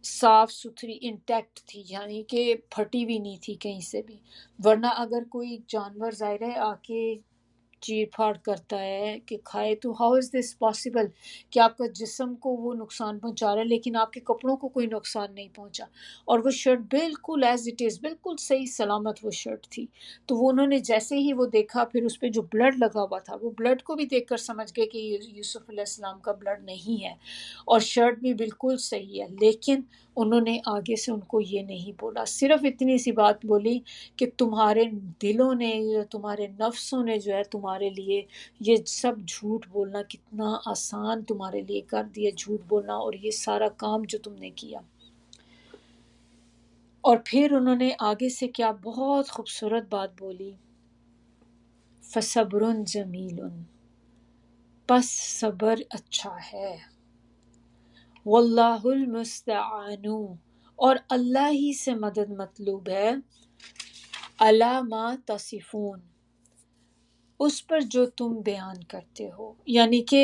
[SPEAKER 1] صاف ستھری انٹیکٹ تھی، یعنی کہ پھٹی بھی نہیں تھی کہیں سے بھی، ورنہ اگر کوئی جانور ظاہر ہے آ کے چیر پھاڑ کرتا ہے کہ کھائے تو ہاؤ از دس پاسبل کہ آپ کا جسم کو وہ نقصان پہنچا رہا ہے لیکن آپ کے کپڑوں کو کوئی نقصان نہیں پہنچا، اور وہ شرٹ بالکل ایز اٹ از بالکل صحیح سلامت وہ شرٹ تھی۔ تو وہ انہوں نے جیسے ہی وہ دیکھا، پھر اس پہ جو بلڈ لگا ہوا تھا وہ بلڈ کو بھی دیکھ کر سمجھ گئے کہ یہ یوسف علیہ السلام کا بلڈ نہیں ہے، اور شرٹ بھی بالکل صحیح ہے، لیکن انہوں نے آگے سے ان کو یہ نہیں بولا، صرف اتنی سی بات بولی کہ تمہارے دلوں نے یا تمہارے نفسوں نے جو ہے تمہارے لیے یہ سب جھوٹ بولنا کتنا آسان تمہارے لیے کر دیا، جھوٹ بولنا اور یہ سارا کام جو تم نے کیا۔ اور پھر انہوں نے آگے سے کیا بہت خوبصورت بات بولی، فَصَبْرٌ جَمِيلٌ، پس صبر اچھا ہے، وَاللَّهُ الْمُسْتَعَانُ، اور اللہ ہی سے مدد مطلوب ہے، عَلَىٰ مَا تَصِفُونَ، اس پر جو تم بیان کرتے ہو، یعنی کہ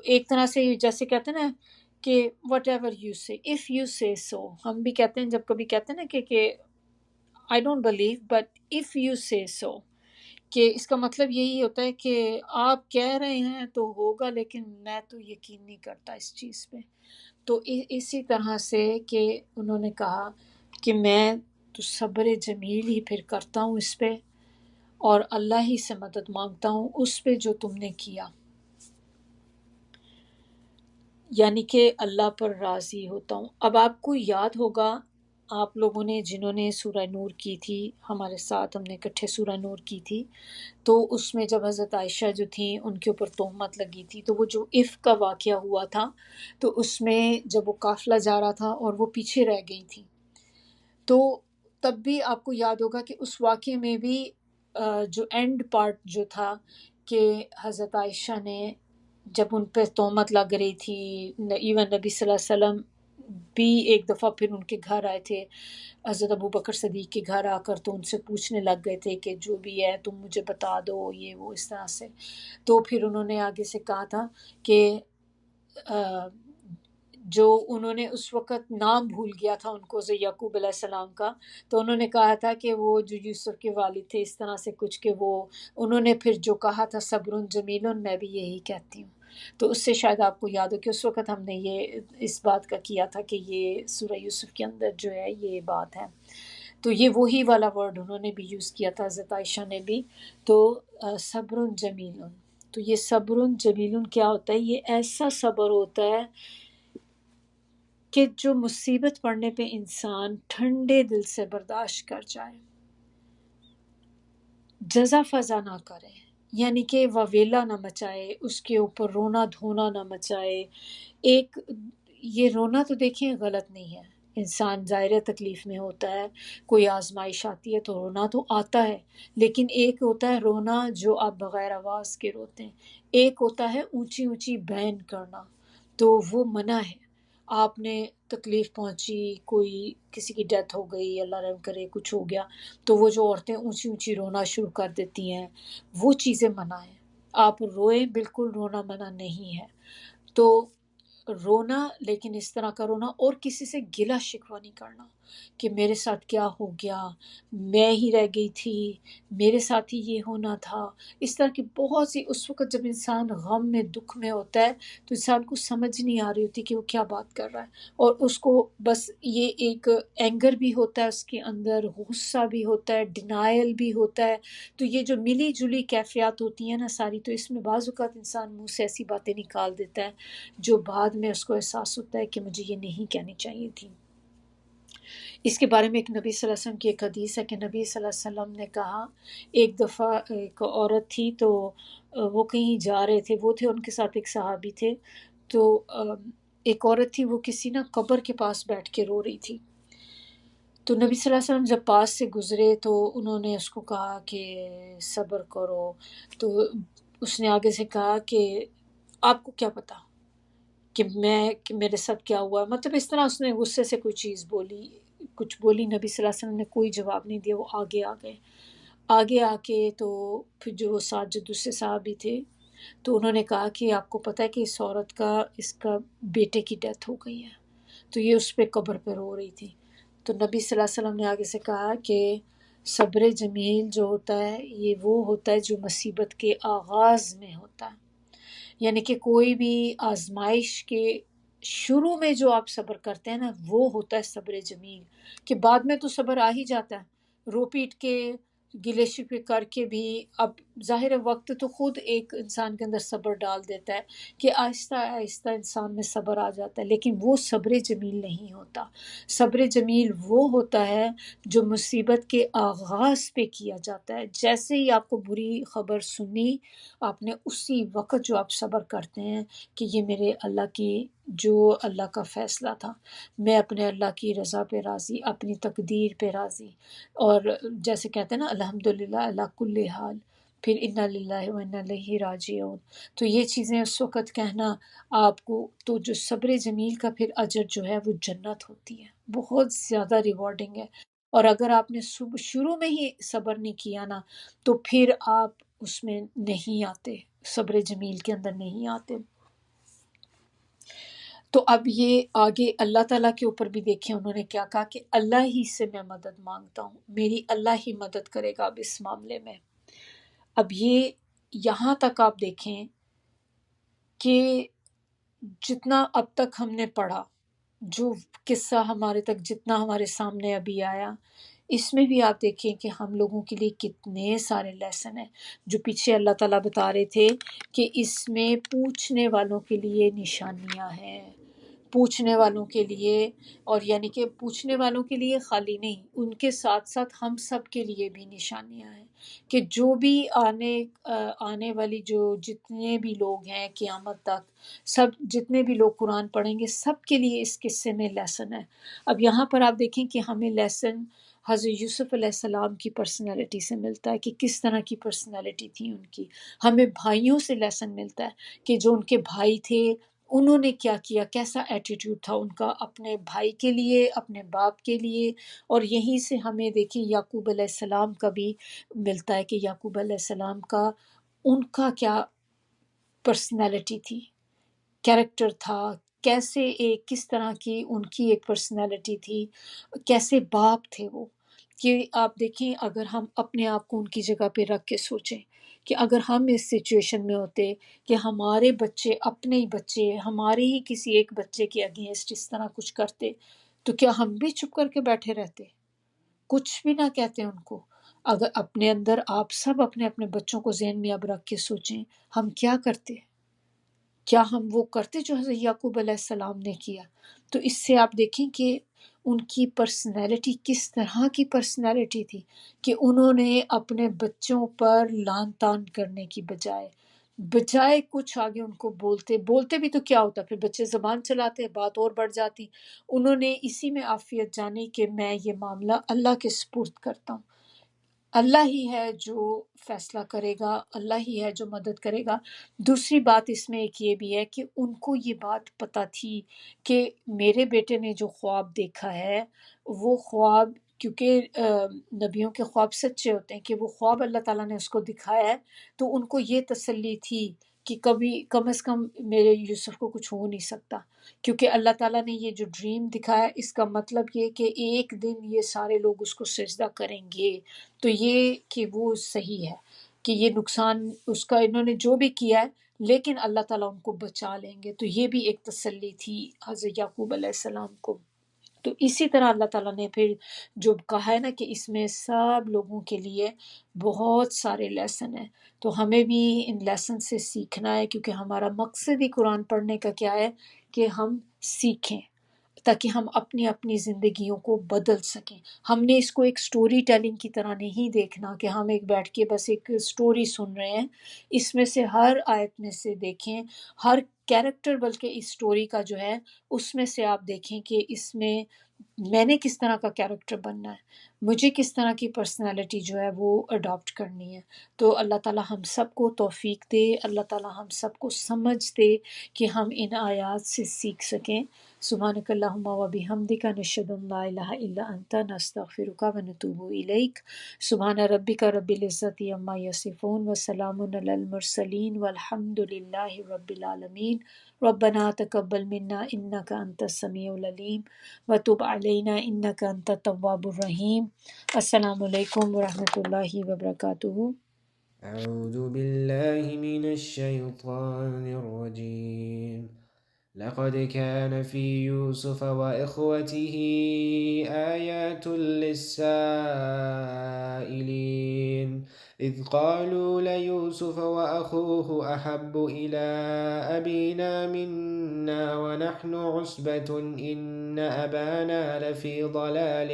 [SPEAKER 1] ایک طرح سے جیسے کہتے ہیں نا کہ وٹ ایور یو سے اف یو سے سو، ہم بھی کہتے ہیں جب کبھی کہتے ہیں نا کہ I don't believe but if you سے سو، کہ اس کا مطلب یہی ہوتا ہے کہ آپ کہہ رہے ہیں تو ہوگا لیکن میں تو یقین نہیں کرتا اس چیز پہ۔ تو اسی طرح سے کہ انہوں نے کہا کہ میں تو صبر جمیل ہی پھر کرتا ہوں اس پہ، اور اللہ ہی سے مدد مانگتا ہوں اس پہ جو تم نے کیا، یعنی کہ اللہ پر راضی ہوتا ہوں۔ اب آپ کو یاد ہوگا آپ لوگوں نے جنہوں نے سورہ نور کی تھی ہمارے ساتھ، ہم نے اکٹھے سورہ نور کی تھی، تو اس میں جب حضرت عائشہ جو تھیں ان کے اوپر تہمت لگی تھی، تو وہ جو عفق کا واقعہ ہوا تھا تو اس میں جب وہ قافلہ جا رہا تھا اور وہ پیچھے رہ گئی تھی، تو تب بھی آپ کو یاد ہوگا کہ اس واقعے میں بھی جو اینڈ پارٹ جو تھا کہ حضرت عائشہ نے جب ان پہ تہمت لگ رہی تھی، ایون نبی صلی اللہ علیہ وسلم بھی ایک دفعہ پھر ان کے گھر آئے تھے حضرت ابو بکر صدیق کے گھر آ کر، تو ان سے پوچھنے لگ گئے تھے کہ جو بھی ہے تم مجھے بتا دو، یہ وہ اس طرح سے۔ تو پھر انہوں نے آگے سے کہا تھا کہ جو انہوں نے اس وقت نام بھول گیا تھا ان کو یعقوب علیہ السلام کا، تو انہوں نے کہا تھا کہ وہ جو یوسف کے والد تھے اس طرح سے کچھ، کہ وہ انہوں نے پھر جو کہا تھا صبر جمیل، میں بھی یہی کہتی ہوں۔ تو اس سے شاید آپ کو یاد ہو کہ اس وقت ہم نے یہ اس بات کا کیا تھا کہ یہ سورہ یوسف کے اندر جو ہے یہ بات ہے۔ تو یہ وہی والا ورڈ انہوں نے بھی یوز کیا تھا، حضرت عائشہ نے بھی۔ تو صبر جمیل، تو یہ صبر جمیل کیا ہوتا ہے؟ یہ ایسا صبر ہوتا ہے کہ جو مصیبت پڑنے پہ انسان ٹھنڈے دل سے برداشت کر جائے، جزا فضا نہ کرے، یعنی کہ وویلا نہ مچائے، اس کے اوپر رونا دھونا نہ مچائے۔ ایک یہ رونا تو دیکھیں غلط نہیں ہے، انسان ظاہر تکلیف میں ہوتا ہے، کوئی آزمائش آتی ہے تو رونا تو آتا ہے، لیکن ایک ہوتا ہے رونا جو آپ بغیر آواز کے روتے ہیں، ایک ہوتا ہے اونچی اونچی بین کرنا، تو وہ منع ہے۔ آپ نے تکلیف پہنچی، کوئی کسی کی ڈیتھ ہو گئی، اللہ رحم کرے کچھ ہو گیا، تو وہ جو عورتیں اونچی اونچی رونا شروع کر دیتی ہیں، وہ چیزیں منع ہیں۔ آپ روئیں، بالکل رونا منع نہیں ہے۔ تو رونا، لیکن اس طرح کا رونا، اور کسی سے گلہ شکوہ نہیں کرنا کہ میرے ساتھ کیا ہو گیا، میں ہی رہ گئی تھی، میرے ساتھ ہی یہ ہونا تھا۔ اس طرح کی بہت سی، اس وقت جب انسان غم میں دکھ میں ہوتا ہے تو انسان کو سمجھ نہیں آ رہی ہوتی کہ وہ کیا بات کر رہا ہے، اور اس کو بس یہ ایک اینگر بھی ہوتا ہے اس کے اندر، غصہ بھی ہوتا ہے، ڈینائل بھی ہوتا ہے۔ تو یہ جو ملی جلی کیفیات ہوتی ہیں نا ساری، تو اس میں بعض اوقات انسان منہ سے ایسی باتیں نکال دیتا ہے جو بعد میں اس کو احساس ہوتا ہے کہ مجھے یہ نہیں کہنی چاہیے تھی۔ اس کے بارے میں ایک نبی صلی اللہ علیہ وسلم کی ایک حدیث ہے کہ نبی صلی اللہ علیہ وسلم نے کہا، ایک دفعہ ایک عورت تھی، تو وہ کہیں جا رہے تھے، وہ تھے ان کے ساتھ ایک صحابی تھے، تو ایک عورت تھی، وہ کسی نا قبر کے پاس بیٹھ کے رو رہی تھی۔ تو نبی صلی اللہ علیہ وسلم جب پاس سے گزرے تو انہوں نے اس کو کہا کہ صبر کرو، تو اس نے آگے سے کہا کہ آپ کو کیا پتا کہ میرے ساتھ کیا ہوا، مطلب اس طرح اس نے غصے سے کوئی چیز بولی، کچھ بولی، نبی صلی اللہ علیہ وسلم نے کوئی جواب نہیں دیا، وہ آگے آ گئے۔ آگے آ کے تو پھر جو ساتھ جو دوسرے صحابی تھے، تو انہوں نے کہا کہ آپ کو پتہ ہے کہ اس عورت کا، اس کا بیٹے کی ڈیتھ ہو گئی ہے، تو یہ اس پہ قبر پہ رو رہی تھی۔ تو نبی صلی اللہ علیہ وسلم نے آگے سے کہا کہ صبر جمیل جو ہوتا ہے یہ وہ ہوتا ہے جو مصیبت کے آغاز میں ہوتا ہے، یعنی کہ کوئی بھی آزمائش کے شروع میں جو آپ صبر کرتے ہیں نا، وہ ہوتا ہے صبر جمیل، کہ بعد میں تو صبر آ ہی جاتا ہے، رو پیٹ کے گلے شکوے کر کے بھی۔ اب ظاہر ہے وقت تو خود ایک انسان کے اندر صبر ڈال دیتا ہے کہ آہستہ آہستہ انسان میں صبر آ جاتا ہے، لیکن وہ صبر جمیل نہیں ہوتا۔ صبر جمیل وہ ہوتا ہے جو مصیبت کے آغاز پہ کیا جاتا ہے، جیسے ہی آپ کو بری خبر سنی، آپ نے اسی وقت جو آپ صبر کرتے ہیں کہ یہ میرے اللہ کی، جو اللہ کا فیصلہ تھا، میں اپنے اللہ کی رضا پہ راضی، اپنی تقدیر پہ راضی، اور جیسے کہتے ہیں نا الحمدللہ اللہ کل حال، پھر انا للہ و انا الیہ راجعون۔ تو یہ چیزیں اس وقت کہنا آپ کو، تو جو صبر جمیل کا پھر اجر جو ہے وہ جنت ہوتی ہے، بہت زیادہ ریوارڈنگ ہے۔ اور اگر آپ نے شروع میں ہی صبر نہیں کیا نا، تو پھر آپ اس میں نہیں آتے، صبر جمیل کے اندر نہیں آتے۔ تو اب یہ آگے اللہ تعالیٰ کے اوپر بھی دیکھیں انہوں نے کیا کہا کہ اللہ ہی سے میں مدد مانگتا ہوں، میری اللہ ہی مدد کرے گا اب اس معاملے میں۔ اب یہ یہاں تک آپ دیکھیں کہ جتنا اب تک ہم نے پڑھا، جو قصہ ہمارے تک جتنا ہمارے سامنے ابھی آیا، اس میں بھی آپ دیکھیں کہ ہم لوگوں کے لیے کتنے سارے لیسن ہیں جو پیچھے اللہ تعالیٰ بتا رہے تھے کہ اس میں پوچھنے والوں کے لیے نشانیاں ہیں، پوچھنے والوں کے لیے، اور یعنی کہ پوچھنے والوں کے لیے خالی نہیں، ان کے ساتھ ساتھ ہم سب کے لیے بھی نشانیاں ہیں کہ جو بھی آنے والی جو جتنے بھی لوگ ہیں قیامت تک، سب جتنے بھی لوگ قرآن پڑھیں گے، سب کے لیے اس قصے میں لیسن ہے۔ اب یہاں پر آپ دیکھیں کہ ہمیں لیسن حضرت یوسف علیہ السلام کی پرسنالٹی سے ملتا ہے کہ کس طرح کی پرسنالٹی تھی ان کی، ہمیں بھائیوں سے لیسن ملتا ہے کہ جو ان کے بھائی تھے انہوں نے کیا کیا، کیسا ایٹیٹیوڈ تھا ان کا اپنے بھائی کے لیے، اپنے باپ کے لیے. اور یہیں سے ہمیں دیکھیں یعقوب علیہ السلام کا بھی ملتا ہے کہ یعقوب علیہ السلام کا، ان کا کیا پرسنالٹی تھی، کیریکٹر تھا، کیسے ایک کس طرح کی ان کی ایک پرسنالٹی تھی، کیسے باپ تھے وہ. کہ آپ دیکھیں اگر ہم اپنے آپ کو ان کی جگہ پہ رکھ کے سوچیں کہ اگر ہم اس سچویشن میں ہوتے کہ ہمارے بچے، اپنے ہی بچے ہمارے ہی کسی ایک بچے کے اگینسٹ اس طرح کچھ کرتے، تو کیا ہم بھی چپ کر کے بیٹھے رہتے، کچھ بھی نہ کہتے ان کو؟ اگر اپنے اندر آپ سب اپنے اپنے بچوں کو ذہن میں اب رکھ کے سوچیں، ہم کیا کرتے؟ کیا ہم وہ کرتے جو حضرت یعقوب علیہ السلام نے کیا؟ تو اس سے آپ دیکھیں کہ ان کی پرسنالٹی کس طرح کی پرسنالٹی تھی کہ انہوں نے اپنے بچوں پر لان تان کرنے کی بجائے کچھ آگے ان کو بولتے بھی تو کیا ہوتا، پھر بچے زبان چلاتے، بات اور بڑھ جاتی. انہوں نے اسی میں عافیت جانی کہ میں یہ معاملہ اللہ کے سپرد کرتا ہوں، اللہ ہی ہے جو فیصلہ کرے گا، اللہ ہی ہے جو مدد کرے گا. دوسری بات اس میں ایک یہ بھی ہے کہ ان کو یہ بات پتہ تھی کہ میرے بیٹے نے جو خواب دیکھا ہے، وہ خواب، کیونکہ نبیوں کے خواب سچے ہوتے ہیں، کہ وہ خواب اللہ تعالیٰ نے اس کو دکھایا ہے، تو ان کو یہ تسلی تھی کہ کبھی کم از کم میرے یوسف کو کچھ ہو نہیں سکتا، کیونکہ اللہ تعالیٰ نے یہ جو ڈریم دکھایا، اس کا مطلب یہ کہ ایک دن یہ سارے لوگ اس کو سجدہ کریں گے. تو یہ کہ وہ صحیح ہے کہ یہ نقصان اس کا انہوں نے جو بھی کیا ہے، لیکن اللہ تعالیٰ ان کو بچا لیں گے. تو یہ بھی ایک تسلی تھی حضرت یعقوب علیہ السلام کو. تو اسی طرح اللہ تعالیٰ نے پھر جو کہا ہے نا کہ اس میں سب لوگوں کے لیے بہت سارے لیسن ہیں، تو ہمیں بھی ان لیسن سے سیکھنا ہے، کیونکہ ہمارا مقصد ہی قرآن پڑھنے کا کیا ہے کہ ہم سیکھیں تاکہ ہم اپنی اپنی زندگیوں کو بدل سکیں. ہم نے اس کو ایک سٹوری ٹیلنگ کی طرح نہیں دیکھنا کہ ہم ایک بیٹھ کے بس ایک سٹوری سن رہے ہیں. اس میں سے ہر آیت میں سے دیکھیں ہر کیریکٹر، بلکہ اس سٹوری کا جو ہے اس میں سے آپ دیکھیں کہ اس میں میں نے کس طرح کا کیریکٹر بننا ہے، مجھے کس طرح کی پرسنالٹی جو ہے وہ اڈاپٹ کرنی ہے. تو اللہ تعالیٰ ہم سب کو توفیق دے، اللہ تعالیٰ ہم سب کو سمجھ دے کہ ہم ان آیات سے سیکھ سکیں. سبحانک اللہم و بحمدک، نشہد ان لا الہ الا انت، نستغفرک و نتوب الیک. سبحان ربک رب العزت عما یصفون وسلام علی المرسلین والحمد للہ رب العالمین. ربنا تقبل منا انک انت السمیع العلیم وتب علینا انک انت التواب الرحیم. السلام علیکم ورحمۃ اللہ وبرکاتہ.
[SPEAKER 2] أعوذ بالله من الشيطان الرجيم. لقد كان في يوسف وإخوته آيات للسائلين إذ قالوا ليوسف وأخوه أحب إلى أبينا منا ونحن عصبة إن أبانا لفي ضلال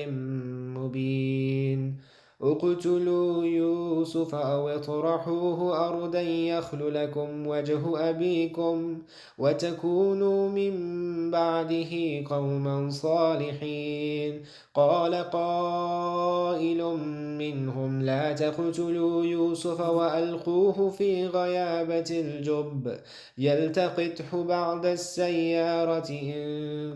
[SPEAKER 2] مبين اقتلوا يوسف أو اطرحوه أرضا يخل لكم وجه أبيكم وتكونوا من بعده قوما صالحين. قال قائل منهم لا تقتلوا يوسف وألقوه في غيابة الجب يلتقطه بعض السيارة إن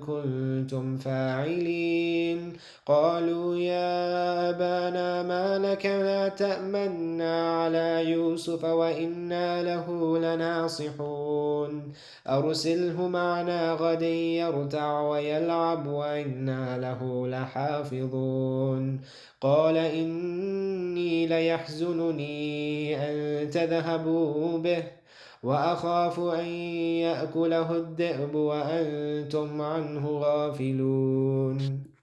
[SPEAKER 2] كنتم فاعلين. قالوا يا أبانا ما لك لا تأمنا على يوسف وإنا له لناصحون أرسله معنا غدا يرتع ويلعب وإنا له لحافظون. قال إني ليحزنني أن تذهبوا به وأخاف أن يأكله الذئب وأنتم عنه غافلون.